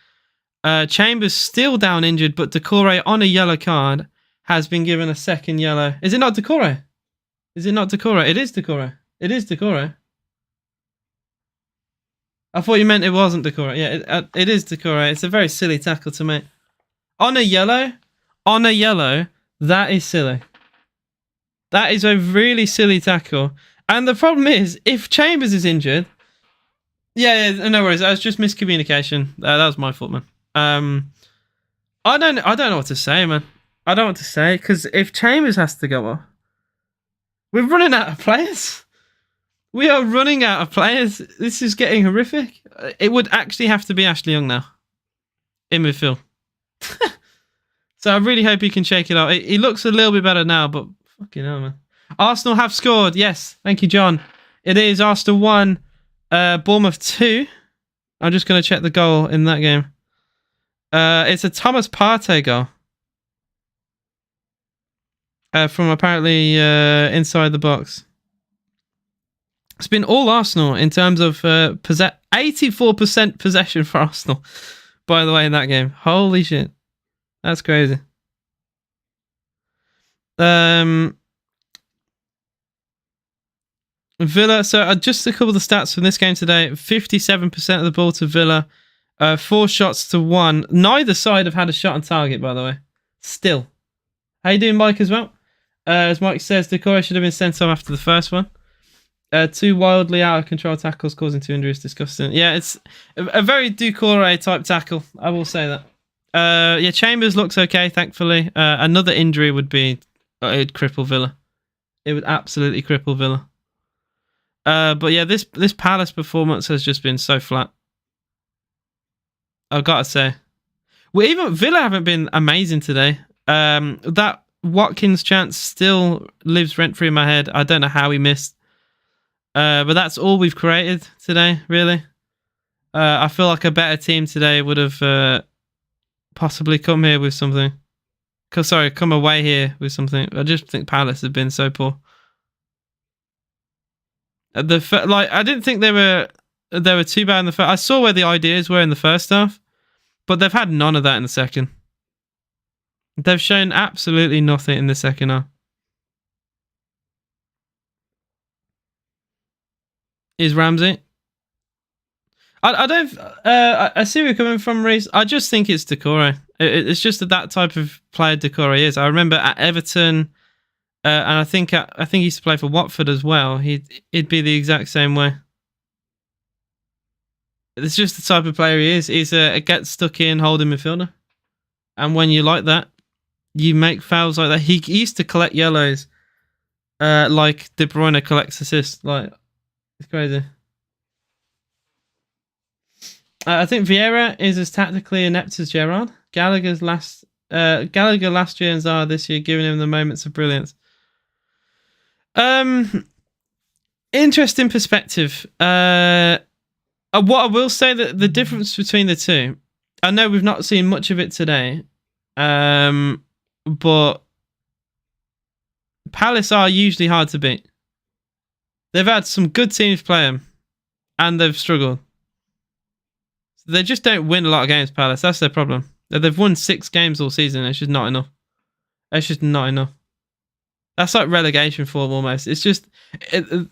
Chambers still down injured, but Decore on a yellow card has been given a second yellow. Is it not Decore? Is it not Decore? It is Decore. It is Decore. I thought you meant it wasn't Decore. Yeah, it is Decore. It's a very silly tackle to make. On a yellow, that is silly. That is a really silly tackle. And the problem is, if Chambers is injured... Yeah, no worries. That was just miscommunication. That was my fault, man. I don't know what to say, man. I don't know what to say, because if Chambers has to go off, we're running out of players. We are running out of players. This is getting horrific. It would actually have to be Ashley Young now in midfield. So I really hope he can shake it up. He looks a little bit better now, but fucking hell, man. Arsenal have scored. Yes, thank you, John. It is Arsenal 1, Bournemouth 2. I'm just going to check the goal in that game. It's a Thomas Partey goal. From apparently inside the box. It's been all Arsenal in terms of 84% possession for Arsenal, by the way, in that game. Holy shit. That's crazy. Villa, so just a couple of the stats from this game today. 57% of the ball to Villa. 4 shots to 1. Neither side have had a shot on target, by the way. Still. How you doing, Mike, as well? As Mike says, Decore should have been sent off after the first one. 2 wildly out of control tackles causing 2 injuries. Disgusting. Yeah, it's a very Decore type tackle. I will say that. Yeah, Chambers looks okay, thankfully. Another injury would be... it'd cripple Villa. It would absolutely cripple Villa. But yeah, this Palace performance has just been so flat. I've got to say. Well, even Villa haven't been amazing today. That Watkins chance still lives rent-free in my head. I don't know how he missed. But that's all we've created today, really. I feel like a better team today would have possibly come here with something. Come away here with something. I just think Palace have been so poor. I didn't think they were too bad in the first. I saw where the ideas were in the first half, but they've had none of that in the second. They've shown absolutely nothing in the second half. is Ramsey. I don't. I see where you're coming from, Reese. I just think it's Decore. It's just that type of player Decore is. I remember at Everton, and I think he used to play for Watford as well. He'd be the exact same way. It's just the type of player he is. He's a get stuck in holding midfielder, and when you like that, you make fouls like that. He used to collect yellows, like De Bruyne collects assists. Like, it's crazy. I think Vieira is as tactically inept as Gerrard. Gallagher last year and Zaha this year, giving him the moments of brilliance. Interesting perspective. What I will say, that the difference between the two, I know we've not seen much of it today, but Palace are usually hard to beat. They've had some good teams play them, and they've struggled. They just don't win a lot of games, Palace. That's their problem. They've won 6 games all season. It's just not enough. It's just not enough. That's like relegation form almost. It's just,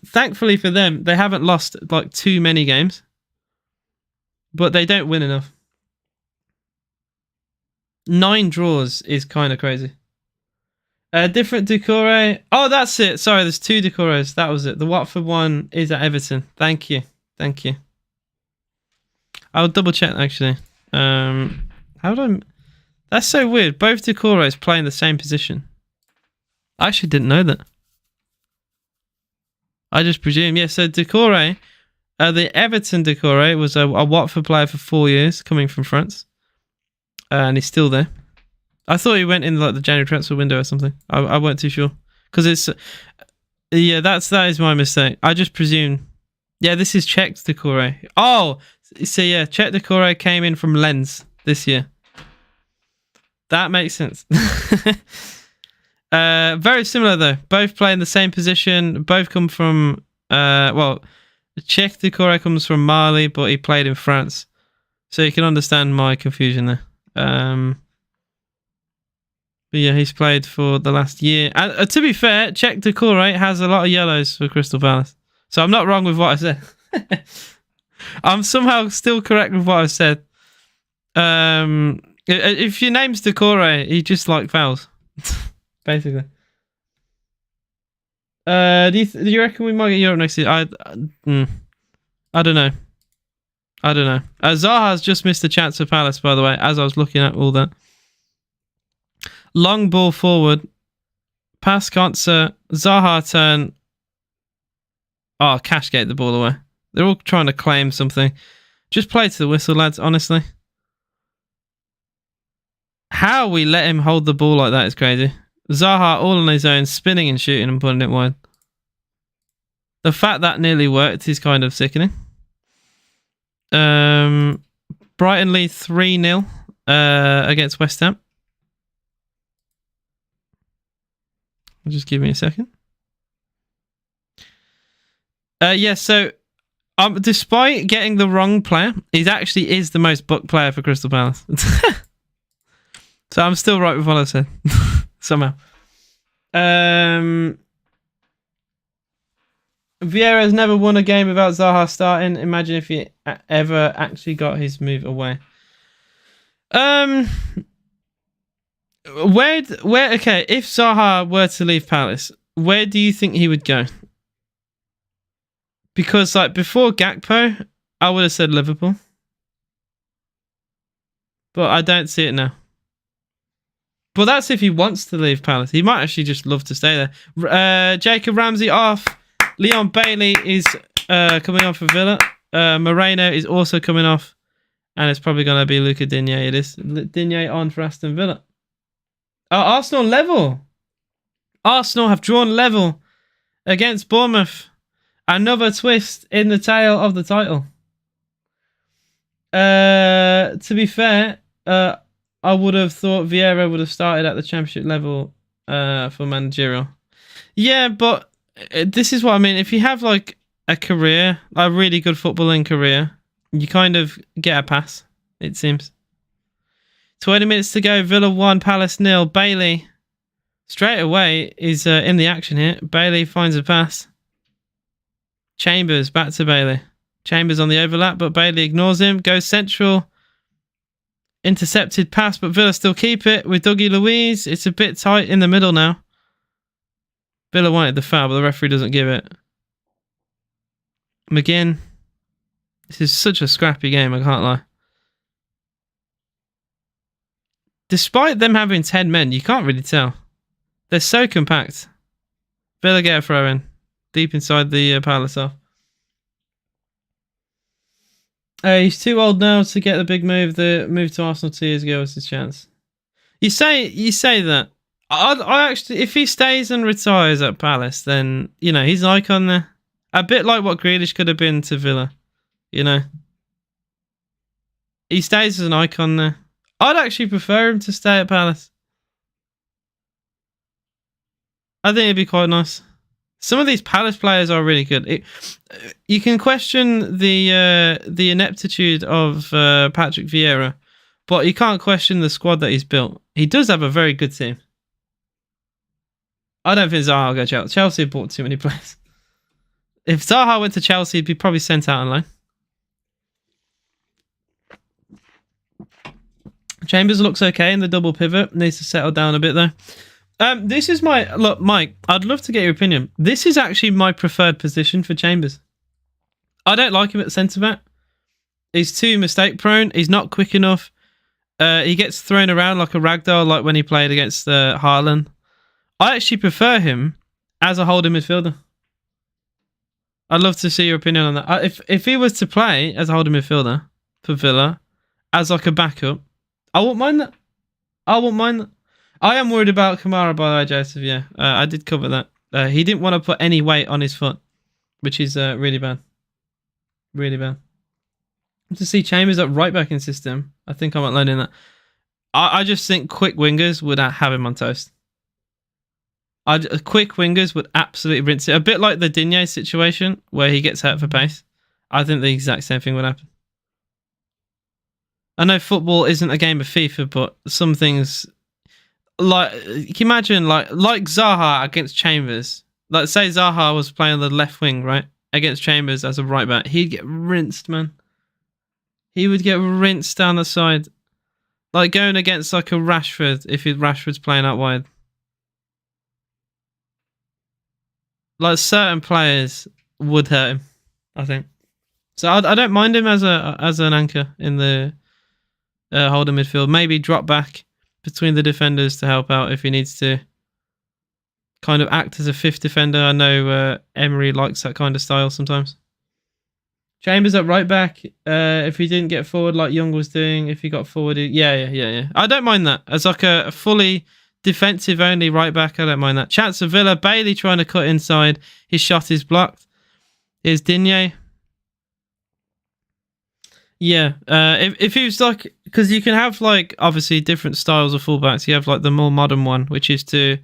thankfully for them, they haven't lost like too many games, but they don't win enough. 9 draws is kind of crazy. Different Decore. Oh, that's it. Sorry, there's 2 Decores. That was it. The Watford one is at Everton. Thank you. Thank you. I'll double check actually. How do I? That's so weird. Both Decores play in the same position. I actually didn't know that. I just presume. Yeah, so Decore, the Everton Decore was a Watford player for 4 years, coming from France, and he's still there. I thought he went in like the January transfer window or something. I weren't too sure because it's. Yeah, that is my mistake. I just presume. Yeah, this is Czech Decore. Oh. So yeah, Czech Decore came in from Lens this year. That makes sense. Very similar though. Both play in the same position. Both come from Czech Decore comes from Mali, but he played in France. So you can understand my confusion there. But yeah, he's played for the last year. And to be fair, Czech Decore has a lot of yellows for Crystal Palace. So I'm not wrong with what I said. I'm somehow still correct with what I said. If your name's Decore, he just like fouls, basically. Do you reckon we might get Europe next year? I don't know. Zaha's just missed a chance for Palace, by the way, as I was looking at all that. Long ball forward. Pass Konsa. Zaha turn. Oh, Cashgate the ball away. They're all trying to claim something. Just play to the whistle, lads, honestly. How we let him hold the ball like that is crazy. Zaha all on his own, spinning and shooting and putting it wide. The fact that nearly worked is kind of sickening. Brighton lead 3-0 against West Ham. Just give me a second. Yeah, so despite getting the wrong player, he actually is the most booked player for Crystal Palace. So I'm still right with what I said. Somehow. Vieira's never won a game without Zaha starting. Imagine if he ever actually got his move away. Okay, if Zaha were to leave Palace, where do you think he would go? Because like before Gakpo, I would have said Liverpool. But I don't see it now. But that's if he wants to leave Palace. He might actually just love to stay there. Jacob Ramsey off. Leon Bailey is coming on for Villa. Moreno is also coming off. And it's probably going to be Luca Digne. It is. Digne on for Aston Villa. Arsenal level. Arsenal have drawn level against Bournemouth. Another twist in the tail of the title. To be fair, I would have thought Vieira would have started at the Championship level for managerial. Yeah, but this is what I mean. If you have like a career, a really good footballing career, you kind of get a pass, it seems. 20 minutes to go. Villa 1, Palace 0. Bailey straight away is in the action here. Bailey finds a pass. Chambers back to Bailey. Chambers on the overlap, but Bailey ignores him. Goes central. Intercepted pass, but Villa still keep it with Dougie Luiz. It's a bit tight in the middle now. Villa wanted the foul, but the referee doesn't give it. McGinn. This is such a scrappy game, I can't lie. Despite them having 10 men, you can't really tell. They're so compact. Villa get a throw in. Deep inside the Palace half. He's too old now to get the big move. The move to Arsenal 2 years ago was his chance. You say that. I actually, if he stays and retires at Palace, then, you know, he's an icon there. A bit like what Grealish could have been to Villa. You know. He stays as an icon there. I'd actually prefer him to stay at Palace. I think it'd be quite nice. Some of these Palace players are really good. You can question the ineptitude of Patrick Vieira, but you can't question the squad that he's built. He does have a very good team. I don't think Zaha will go to Chelsea. Chelsea have bought too many players. If Zaha went to Chelsea, he'd be probably sent out on loan. Chambers looks okay in the double pivot. Needs to settle down a bit though. This is my... Look, Mike, I'd love to get your opinion. This is actually my preferred position for Chambers. I don't like him at centre-back. He's too mistake-prone. He's not quick enough. He gets thrown around like a ragdoll, like when he played against Haaland. I actually prefer him as a holding midfielder. I'd love to see your opinion on that. If he was to play as a holding midfielder for Villa, as like a backup, I wouldn't mind that. I wouldn't mind that. I am worried about Kamara, by the way, Joseph. Yeah, I did cover that. He didn't want to put any weight on his foot, which is really bad. Really bad. To see Chambers at right back in system, I think I might learn in that. I just think quick wingers would have him on toast. Quick wingers would absolutely rinse it. A bit like the Digne situation where he gets hurt for pace. I think the exact same thing would happen. I know football isn't a game of FIFA, but some things... Like, can you imagine, like Zaha against Chambers? Like, say Zaha was playing on the left wing, right? Against Chambers as a right back. He'd get rinsed, man. He would get rinsed down the side. Like, going against, like, a Rashford, if Rashford's playing out wide. Like, certain players would hurt him, I think. So, I don't mind him as an anchor in the holding midfield. Maybe drop back between the defenders to help out if he needs to kind of act as a fifth defender. I know Emery likes that kind of style sometimes. Chambers at right back. If he didn't get forward like Young was doing, if he got forward, yeah. I don't mind that. As like a fully defensive only right back, I don't mind that. Chance of Villa. Bailey trying to cut inside. His shot is blocked. Here's Digne. Yeah, if he was like, because you can have like obviously different styles of fullbacks. You have like the more modern one, which is to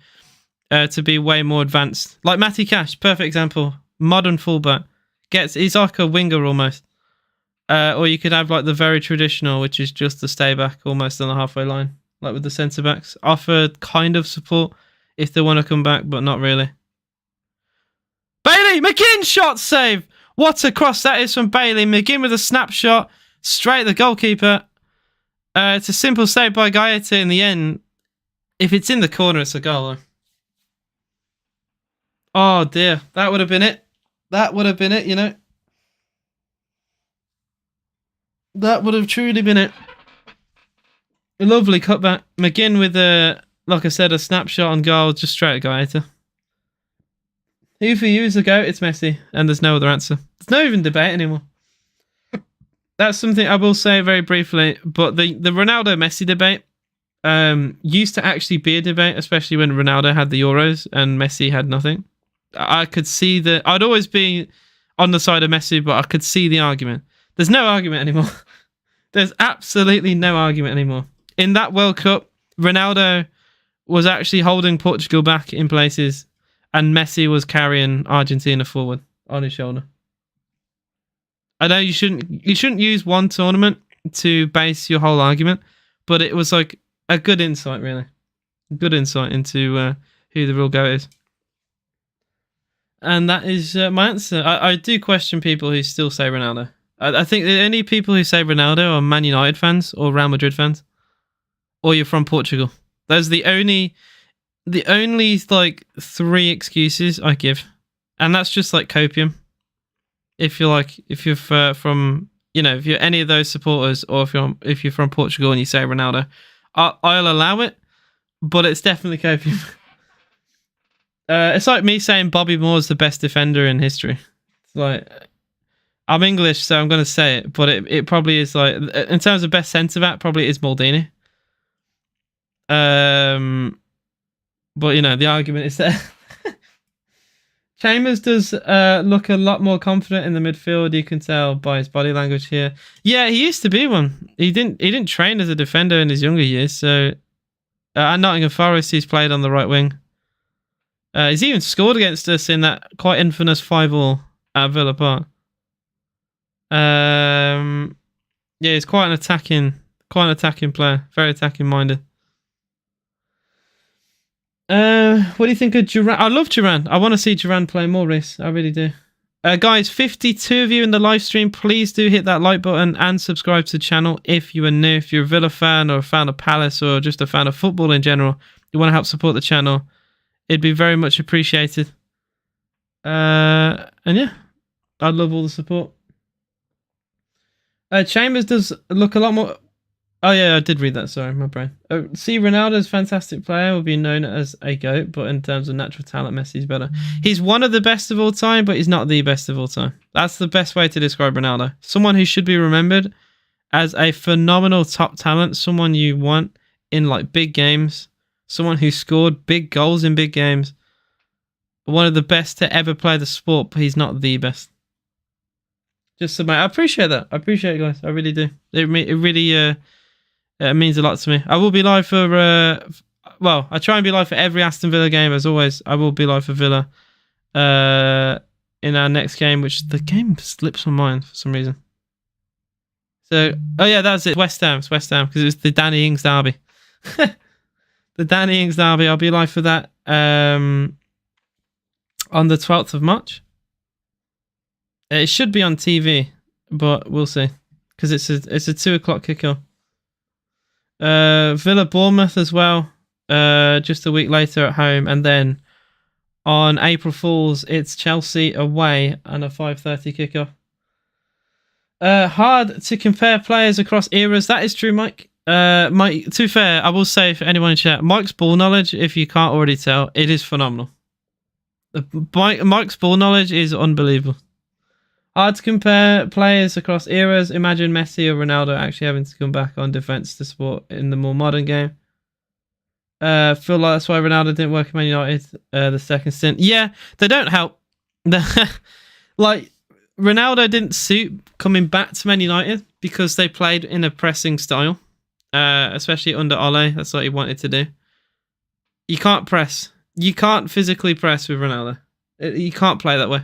be way more advanced. Like Matty Cash, perfect example. Modern fullback he's like a winger almost. Or you could have like the very traditional, which is just the stay back almost on the halfway line, like with the centre backs. Offer kind of support if they want to come back, but not really. Bailey McGinn shot save. What a cross that is from Bailey. McGinn with a snapshot. Straight at the goalkeeper. It's a simple save by Gaeta in the end. If it's in the corner, it's a goal. Oh dear. That would have been it. That would have been it, you know. That would have truly been it. A lovely cutback. McGinn with, like I said, a snapshot on goal just straight at Gaeta. Who for you is the GOAT? It's Messi. And there's no other answer. There's no even debate anymore. That's something I will say very briefly, but the Ronaldo-Messi debate used to actually be a debate, especially when Ronaldo had the Euros and Messi had nothing. I could see I'd always be on the side of Messi, but I could see the argument. There's no argument anymore. There's absolutely no argument anymore. In that World Cup, Ronaldo was actually holding Portugal back in places, and Messi was carrying Argentina forward on his shoulder. I know you shouldn't use one tournament to base your whole argument, but it was like a good insight, really. Good insight into who the real GOAT is. And that is my answer. I do question people who still say Ronaldo. I think the only people who say Ronaldo are Man United fans or Real Madrid fans, or you're from Portugal. Those are the only like 3 excuses I give, and that's just like copium. If you're from, you know, if you're any of those supporters, or if you're from Portugal and you say Ronaldo, I'll allow it, but it's definitely copium. It's like me saying Bobby Moore's the best defender in history. It's like, I'm English, so I'm going to say it, but it probably is like, in terms of best centre back, probably is Maldini. But you know, the argument is there. Chambers does look a lot more confident in the midfield. You can tell by his body language here. Yeah, he used to be one. He didn't train as a defender in his younger years. So at Nottingham Forest, he's played on the right wing. He's even scored against us in that quite infamous 5-5 at Villa Park. Yeah, he's quite an attacking player, very attacking minded. What do you think of Duran? I love Duran. I want to see Duran play more, Reece. I really do. Guys, 52 of you in the live stream. Please do hit that like button and subscribe to the channel if you are new. If you're a Villa fan or a fan of Palace or just a fan of football in general, you want to help support the channel, it'd be very much appreciated. And yeah, I'd love all the support. Chambers does look a lot more... Oh yeah, I did read that, sorry, my brain. See, Ronaldo's fantastic player, will be known as a GOAT, but in terms of natural talent, Messi's better. He's one of the best of all time, but he's not the best of all time. That's the best way to describe Ronaldo. Someone who should be remembered as a phenomenal top talent, someone you want in like big games, someone who scored big goals in big games. One of the best to ever play the sport, but he's not the best. Just so, mate, I appreciate that. I appreciate it, guys. I really do. It really it means a lot to me. I will be live for well, I try and be live for every Aston Villa game, as always. I will be live for Villa in our next game, which the game slips my mind for some reason. So, oh yeah, that's it. West Ham. It's West Ham because it's the Danny Ings derby. The Danny Ings derby. I'll be live for that on the 12th of March. It should be on TV, but we'll see because it's a 2:00 kickoff. Villa Bournemouth as well, just a week later at home, and then on April Fools it's Chelsea away and a 5:30 kickoff. Hard to compare players across eras. That is true, Mike. Mike, to be fair, I will say for anyone in chat, Mike's ball knowledge, if you can't already tell, it is phenomenal. Mike's ball knowledge is unbelievable. Hard to compare players across eras. Imagine Messi or Ronaldo actually having to come back on defense to support in the more modern game. Feel like that's why Ronaldo didn't work in Man United the second stint. Yeah, they don't help. Like, Ronaldo didn't suit coming back to Man United because they played in a pressing style, especially under Ole. That's what he wanted to do. You can't press. You can't physically press with Ronaldo. You can't play that way.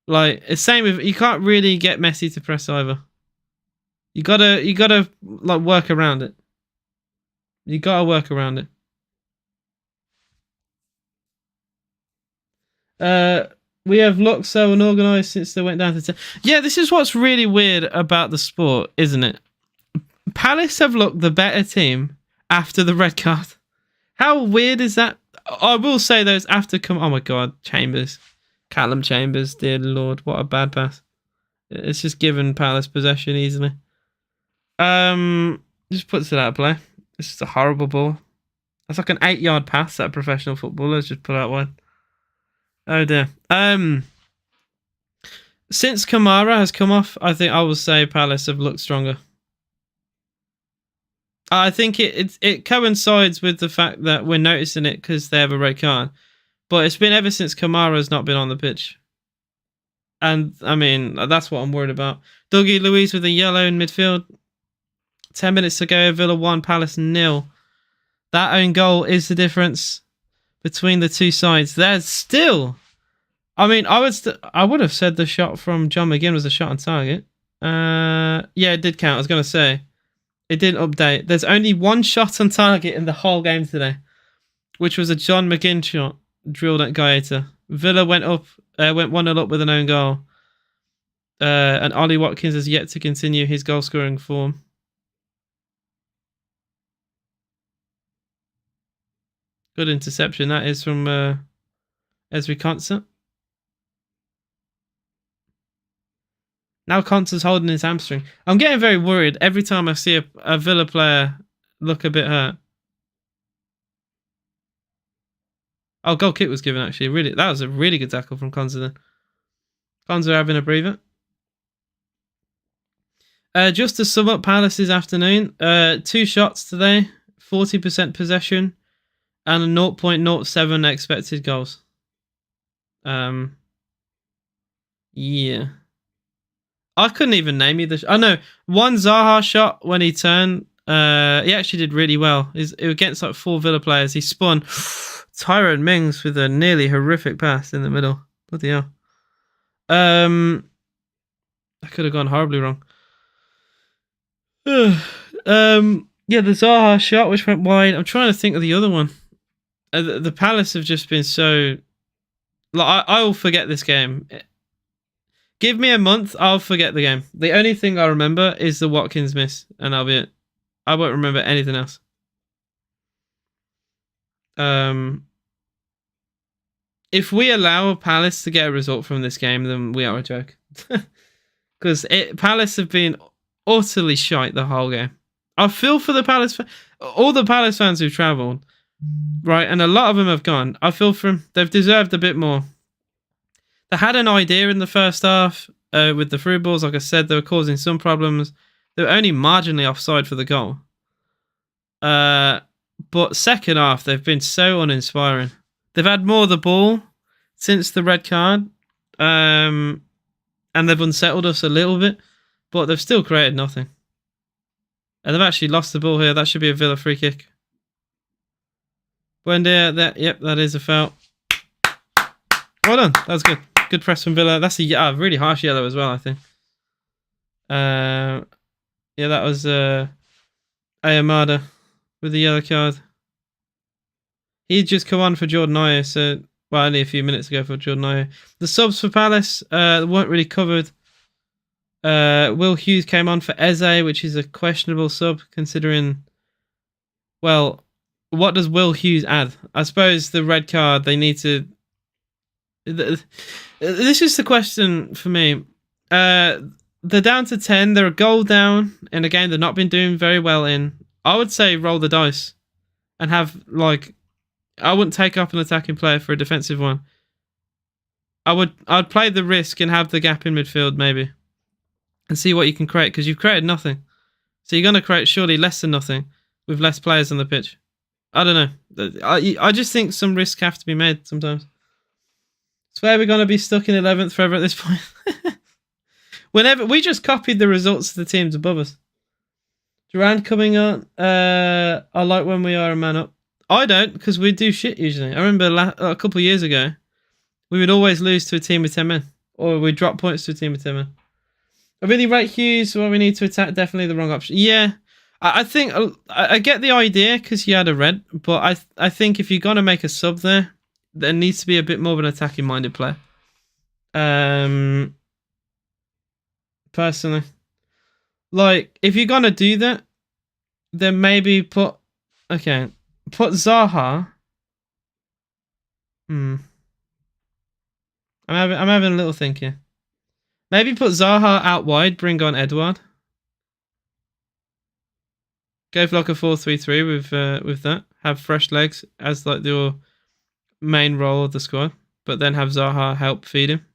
Like, it's same with, you can't really get Messi to press either. You gotta like work around it. You gotta work around it. We have looked so unorganised since they went down to 10. Yeah, this is what's really weird about the sport, isn't it? Palace have looked the better team after the red card. How weird is that? I will say those after come. Oh my God, Chambers. Callum Chambers, dear Lord, what a bad pass. It's just given Palace possession easily. Just puts it out of play. It's just a horrible ball. That's like an 8-yard pass that a professional footballer's just put out wide. Oh dear. Since Kamara has come off, I think I will say Palace have looked stronger. I think it coincides with the fact that we're noticing it because they have a red card. But it's been ever since Kamara's not been on the pitch. And, I mean, that's what I'm worried about. Dougie Luiz with a yellow in midfield. 10 minutes to go, Villa 1, Palace 0. That own goal is the difference between the two sides. There's still... I mean, I would have said the shot from John McGinn was a shot on target. Yeah, it did count. I was going to say. It didn't update. There's only one shot on target in the whole game today, which was a John McGinn shot drilled at Gaeta. Villa went 1-0 up with an own goal. And Ollie Watkins has yet to continue his goal scoring form. Good interception. That is from Esri Concert. Now Concert's holding his hamstring. I'm getting very worried every time I see a Villa player look a bit hurt. Oh, goal kick was given actually. Really, that was a really good tackle from Konza then. Konza having a breather. Just to sum up Palace's afternoon, 2 shots today, 40% possession, and a 0.07 expected goals. Yeah. I couldn't even name you the. I know one Zaha shot when he turned. He actually did really well. It was against like 4 Villa players. He spun Tyrone Mings with a nearly horrific pass in the middle. Bloody hell. That could have gone horribly wrong. Yeah, the Zaha shot which went wide. I'm trying to think of the other one. The Palace have just been so. Like I will forget this game. Give me a month, I'll forget the game. The only thing I remember is the Watkins miss, and that'll be it. I won't remember anything else. If we allow Palace to get a result from this game, then we are a joke. Because Palace have been utterly shite the whole game. I feel for the Palace, all the Palace fans who've travelled, right, and a lot of them have gone. I feel for them. They've deserved a bit more. They had an idea in the first half with the through balls. Like I said, they were causing some problems. They were only marginally offside for the goal. But second half, they've been so uninspiring. They've had more of the ball since the red card. And they've unsettled us a little bit. But they've still created nothing. And they've actually lost the ball here. That should be a Villa free kick. Buendia, that is a foul. Well done. That was good. Good press from Villa. That's a really harsh yellow as well, I think. Yeah, that was Ayamada with the yellow card. He'd just come on for Jordan Ayew, so only a few minutes ago for Jordan Ayew. The subs for Palace weren't really covered. Will Hughes came on for Eze, which is a questionable sub considering. Well, what does Will Hughes add? I suppose the red card they need to. This is the question for me. They're down to 10. They're a goal down in a game they've not been doing very well in. I would say roll the dice and have like. I wouldn't take up an attacking player for a defensive one. I'd play the risk and have the gap in midfield maybe, and see what you can create because you've created nothing. So you're going to create surely less than nothing with less players on the pitch. I don't know. I just think some risks have to be made sometimes. Swear we're going to be stuck in 11th forever at this point. Whenever we just copied the results of the teams above us. Durand coming on. I like when we are a man up. I don't, because we do shit usually. I remember a couple of years ago, we would always lose to a team with 10 men. Or we'd drop points to a team with 10 men. I really rate Hughes. Well, we need to attack. Definitely the wrong option. Yeah. I think I get the idea because you had a red. But I think if you're going to make a sub there needs to be a bit more of an attacking minded player. Personally. Like, if you're going to do that, then maybe put Zaha. I'm having a little think here. Maybe put Zaha out wide, bring on Edouard. Go for like a 4-3-3 with that. Have fresh legs as like your main role of the squad, but then have Zaha help feed him.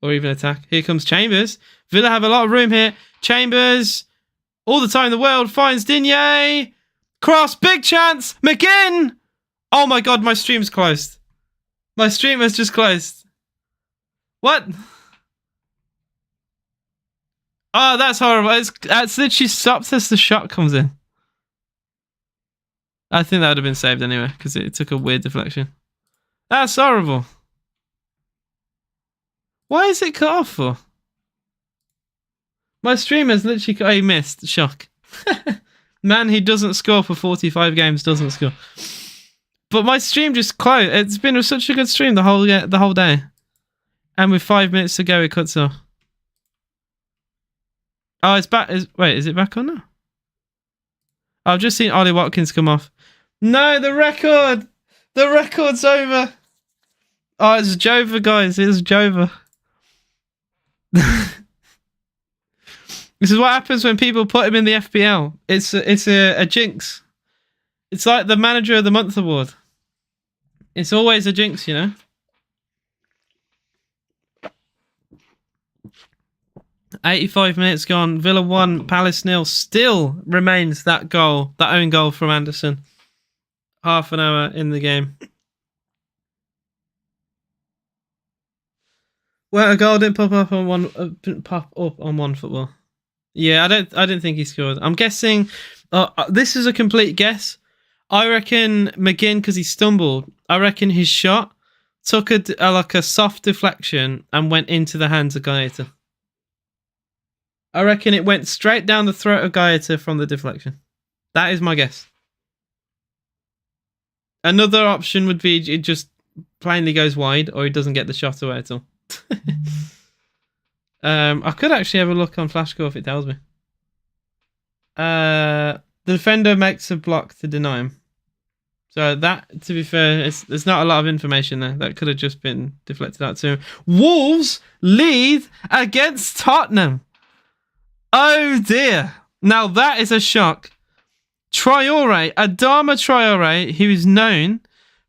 Or even attack. Here comes Chambers. Villa have a lot of room here. Chambers, all the time in the world, finds Digne. Cross, big chance. McGinn. Oh my god, my stream's closed. My stream has just closed. What? Oh, that's horrible. It's literally stopped as the shot comes in. I think that would have been saved anyway, because it took a weird deflection. That's horrible. Why is it cut off for? My stream has literally he missed. Shock. Man who doesn't score for 45 games doesn't score. But my stream just closed. It's been such a good stream the whole day. And with 5 minutes to go, it cuts off. Oh, it's back. Wait, is it back on now? I've just seen Ollie Watkins come off. No, the record! The record's over! Oh, it's Jova, guys. It's Jova. This is what happens when people put him in the FPL. It's a jinx. It's like the Manager of the Month award. It's always a jinx, you know? 85 minutes gone. Villa 1, Palace 0. Still remains that goal, that own goal from Anderson. Half an hour in the game. Well, a goal didn't pop up on one football. Yeah, I didn't think he scored. I'm guessing. This is a complete guess. I reckon McGinn, because he stumbled. I reckon his shot took a soft deflection and went into the hands of Gaeta. I reckon it went straight down the throat of Gaeta from the deflection. That is my guess. Another option would be it just plainly goes wide, or he doesn't get the shot away at all. I could actually have a look on Flashscore if it tells me. The defender makes a block to deny him. So that, to be fair, there's not a lot of information there. That could have just been deflected out to him. Wolves lead against Tottenham. Oh dear. Now that is a shock. Traore, Adama Traore, who is known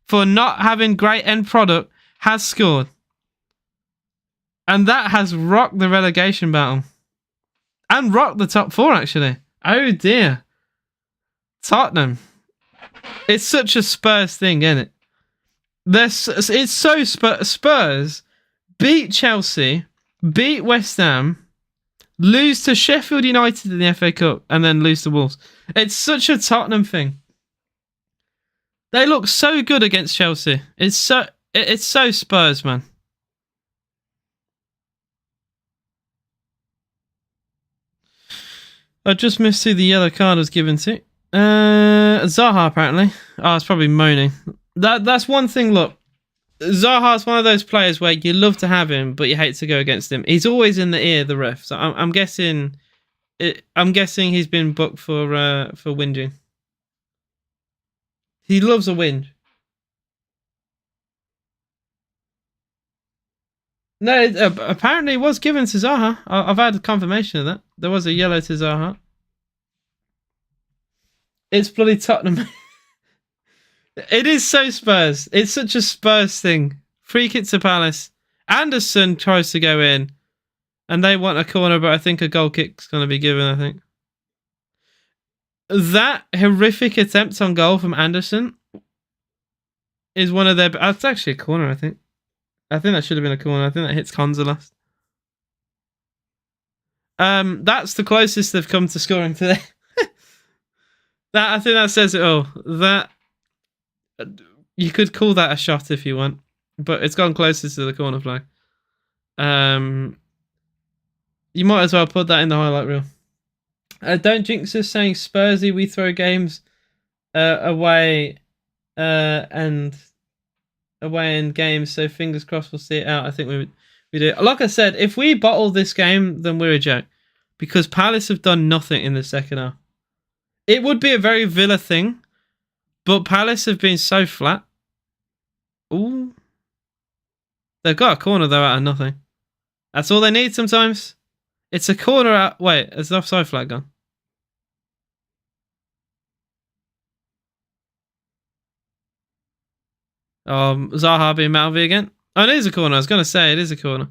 for not having great end product, has scored. And that has rocked the relegation battle. And rocked the top four, actually. Oh dear. Tottenham. It's such a Spurs thing, isn't it? It's so Spurs beat Chelsea, beat West Ham, lose to Sheffield United in the FA Cup, and then lose to Wolves. It's such a Tottenham thing. They look so good against Chelsea. It's so Spurs, man. I just missed who the yellow card was given to. Zaha, apparently. Oh, it's probably moaning. That's one thing, look. Zaha's one of those players where you love to have him, but you hate to go against him. He's always in the ear of the ref. So I'm guessing he's been booked for whinging. He loves a whinge. No, apparently it was given to Zaha. I've had confirmation of that. There was a yellow to Zaha. It's bloody Tottenham. It is so Spurs. It's such a Spurs thing. Free kick to Palace. Anderson tries to go in. And they want a corner, but I think a goal kick's going to be given, I think. That horrific attempt on goal from Anderson is one of their... It's actually a corner, I think. I think that should have been a corner. I think that hits Konza last. That's the closest they've come to scoring today. I think that says it all. That you could call that a shot if you want, but it's gone closest to the corner flag. You might as well put that in the highlight reel. Don't jinx us, saying Spursy. We throw games away and away in games, so fingers crossed we'll see it out. I think we do. Like I said, if we bottle this game, then we're a joke, because Palace have done nothing in the second half. It would be a very Villa thing, but Palace have been so flat. Ooh. They've got a corner, though, out of nothing. That's all they need sometimes. It's a corner out... Wait, is the offside flag gone? Zaha being Malvi again. Oh, it is a corner. I was going to say it is a corner.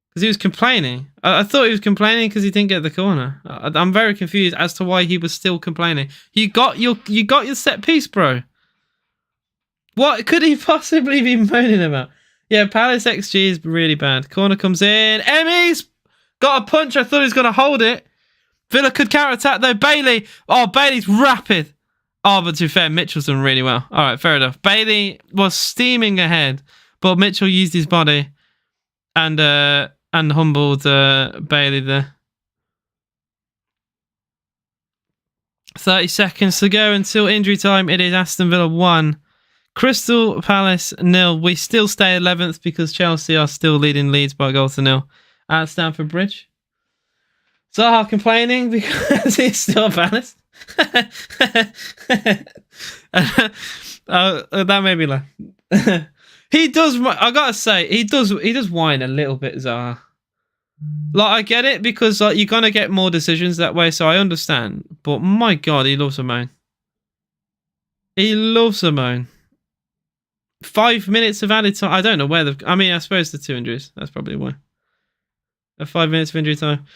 Because he was complaining. I thought he was complaining because he didn't get the corner. I'm very confused as to why he was still complaining. You got your set piece, bro. What could he possibly be moaning about? Yeah, Palace XG is really bad. Corner comes in. Emmy's got a punch. I thought he was going to hold it. Villa could counter-attack though. Bailey. Oh, Bailey's rapid. Oh, but to be fair, Mitchell's done really well. All right, fair enough. Bailey was steaming ahead, but Mitchell used his body and humbled Bailey there. 30 seconds to go until injury time. It is Aston Villa 1, Crystal Palace 0. We still stay 11th because Chelsea are still leading Leeds by a goal to 0 at Stamford Bridge. Zaha complaining because he's still Palace. That made me laugh. He does. I gotta say, he does whine a little bit, Zaha. Like, I get it because like you're gonna get more decisions that way, so I understand. But my God, he loves a moan. He loves a moan. 5 minutes of added time. I don't know where the. I mean, I suppose the 2 injuries. That's probably why. 5 minutes of injury time.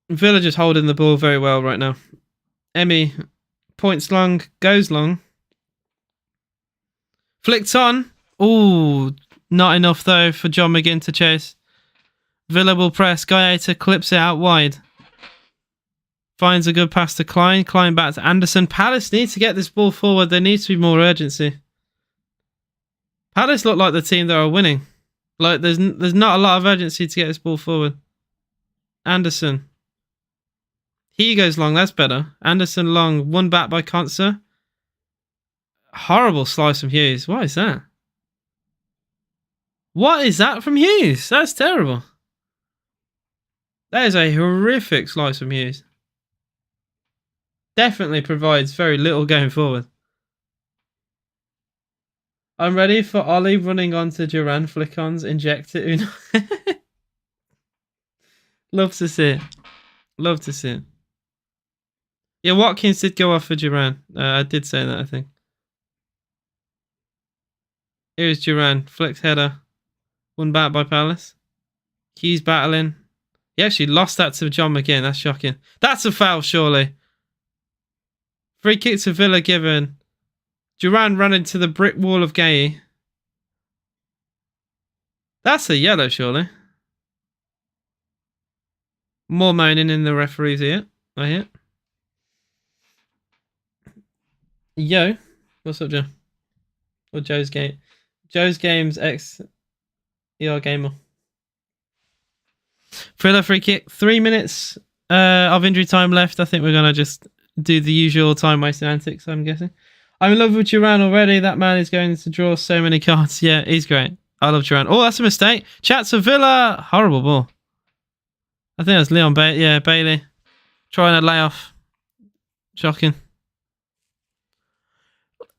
Villa just holding the ball very well right now. Emmy points long, goes long. Flicked on. Ooh, not enough though for John McGinn to chase. Villa will press. Gaeta clips it out wide. Finds a good pass to Klein. Klein back to Anderson. Palace need to get this ball forward. There needs to be more urgency. Palace look like the team that are winning. Like there's not a lot of urgency to get this ball forward. Anderson. He goes long. That's better. Anderson long. Won back by Conser. Horrible slice from Hughes. What is that? What is that from Hughes? That's terrible. That is a horrific slice from Hughes. Definitely provides very little going forward. I'm ready for Ollie running onto Duran, flick-ons, inject it. Love to see it. Love to see it. Yeah, Watkins did go off for Duran. I did say that, I think. Here's Duran. Flicks header. Won back by Palace. Hughes battling. He actually lost that to John McGinn. That's shocking. That's a foul, surely. Free kick to Villa given. Duran ran into the brick wall of Gay. That's a yellow, surely. More moaning in the referees here. I hear. Yo. What's up, Joe? Or Joe's game. Joe's Games X ER Gamer. Thriller free kick. 3 minutes of injury time left. I think we're going to just do the usual time wasting antics, I'm guessing. I'm in love with Duran already. That man is going to draw so many cards. Yeah, he's great. I love Duran. Oh, that's a mistake. Chats of Villa. Horrible ball. I think that's Leon Bailey. Yeah, Bailey. Trying to lay off. Shocking.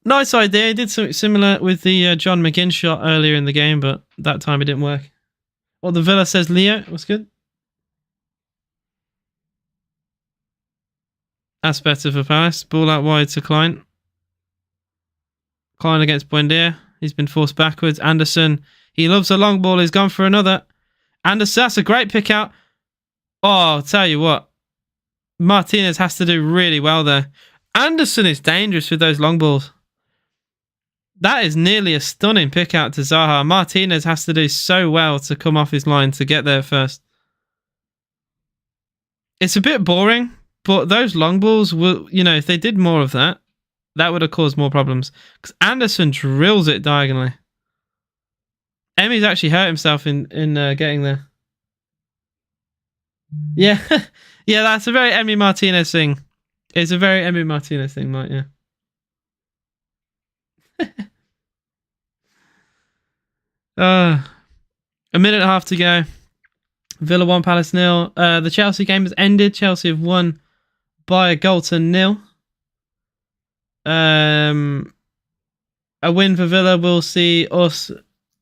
Nice idea. He did something similar with the John McGinn shot earlier in the game, but that time it didn't work. Well, the Villa says Leo. What's good? That's better for Palace. Ball out wide to Klein. Klein against Buendia. He's been forced backwards. Anderson. He loves a long ball. He's gone for another. Anderson. That's a great pick out. Oh, I'll tell you what. Martinez has to do really well there. Anderson is dangerous with those long balls. That is nearly a stunning pick out to Zaha. Martinez has to do so well to come off his line to get there first. It's a bit boring, but those long balls will, if they did more of that, that would have caused more problems. Because Anderson drills it diagonally. Emmy's actually hurt himself in getting there. Yeah. Yeah, that's a very Emmy Martinez thing. It's a very Emmy Martinez thing, Mike, yeah. A minute and a half to go. Villa 1, Palace 0. The Chelsea game has ended. Chelsea have won by a goal to 0. A win for Villa will see us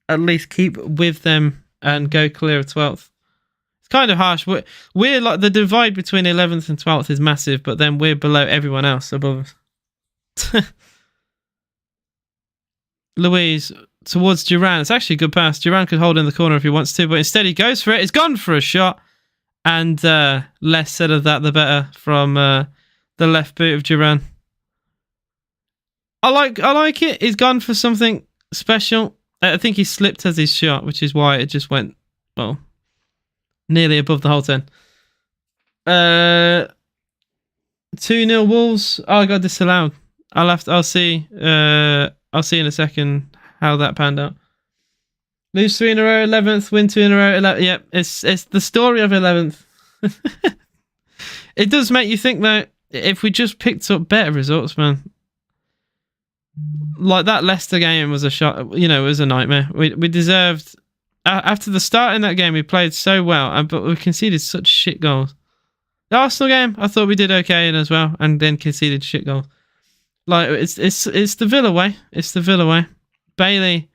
at least keep with them and go clear of 12th. It's kind of harsh. We're like the divide between 11th and 12th is massive, but then we're below everyone else above us. Louise towards Duran. It's actually a good pass. Duran could hold in the corner if he wants to, but instead he goes for it. He's gone for a shot. And less said of that, the better from the left boot of Duran. I like it. He's gone for something special. I think he slipped as his shot, which is why it just went, well, nearly above the whole 10. 2-0 Wolves. Oh, I got disallowed. I'll see in a second how that panned out. Lose 3 in a row, 11th, win 2 in a row, 11th. Yep, it's the story of 11th. It does make you think, though, if we just picked up better results, man. Like that Leicester game was a shot, you know, it was a nightmare. We deserved, after the start in that game, we played so well, but we conceded such shit goals. The Arsenal game, I thought we did okay in as well, and then conceded shit goals. Like, it's the Villa way. It's the Villa way. Bailey,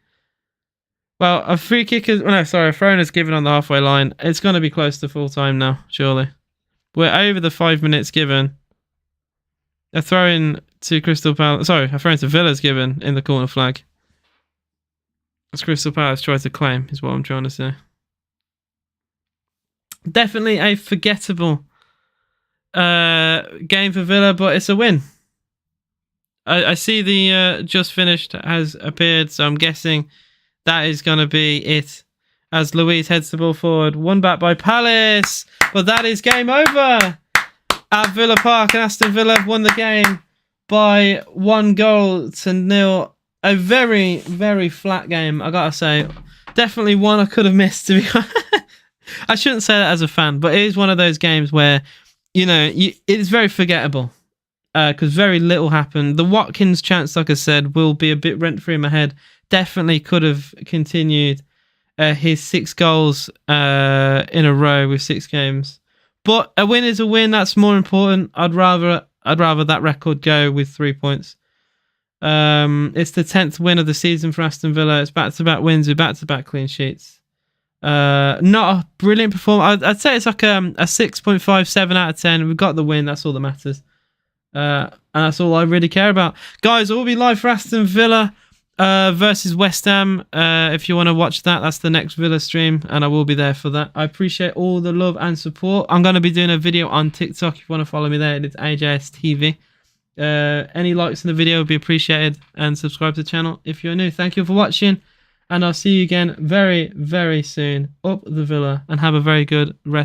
well, a free kick is, no, sorry, a throw is given on the halfway line. It's going to be close to full time now, surely. We're over the 5 minutes given. A throw in to Crystal Palace. Sorry, a throw in to Villa's given in the corner flag. As Crystal Palace tries to claim, is what I'm trying to say. Definitely a forgettable game for Villa, but it's a win. I see the just finished has appeared, so I'm guessing that is going to be it. As Luis heads the ball forward, won back by Palace, but that is game over at Villa Park, and Aston Villa have won the game by 1-0. A very, very flat game, I gotta say. Definitely one I could have missed, to be honest. I shouldn't say that as a fan, but it is one of those games where, you know, it is very forgettable because very little happened. The Watkins chance, like I said, will be a bit rent-free in my head. Definitely could have continued his 6 goals in a row with 6 games. But a win is a win. That's more important. I'd rather that record go with 3 points. It's the 10th win of the season for Aston Villa. It's back-to-back wins with back-to-back clean sheets. Not a brilliant performance. I'd say it's like a 6.57 out of 10. We've got the win. That's all that matters. And that's all I really care about. Guys, it will be live for Aston Villa versus West Ham. If you want to watch that, that's the next Villa stream, and I will be there for that. I appreciate all the love and support. I'm going to be doing a video on TikTok. If you want to follow me there, it's AJS TV. Any likes in the video would be appreciated, and subscribe to the channel if you're new. Thank you for watching, and I'll see you again very, very soon up the Villa, and have a very good rest.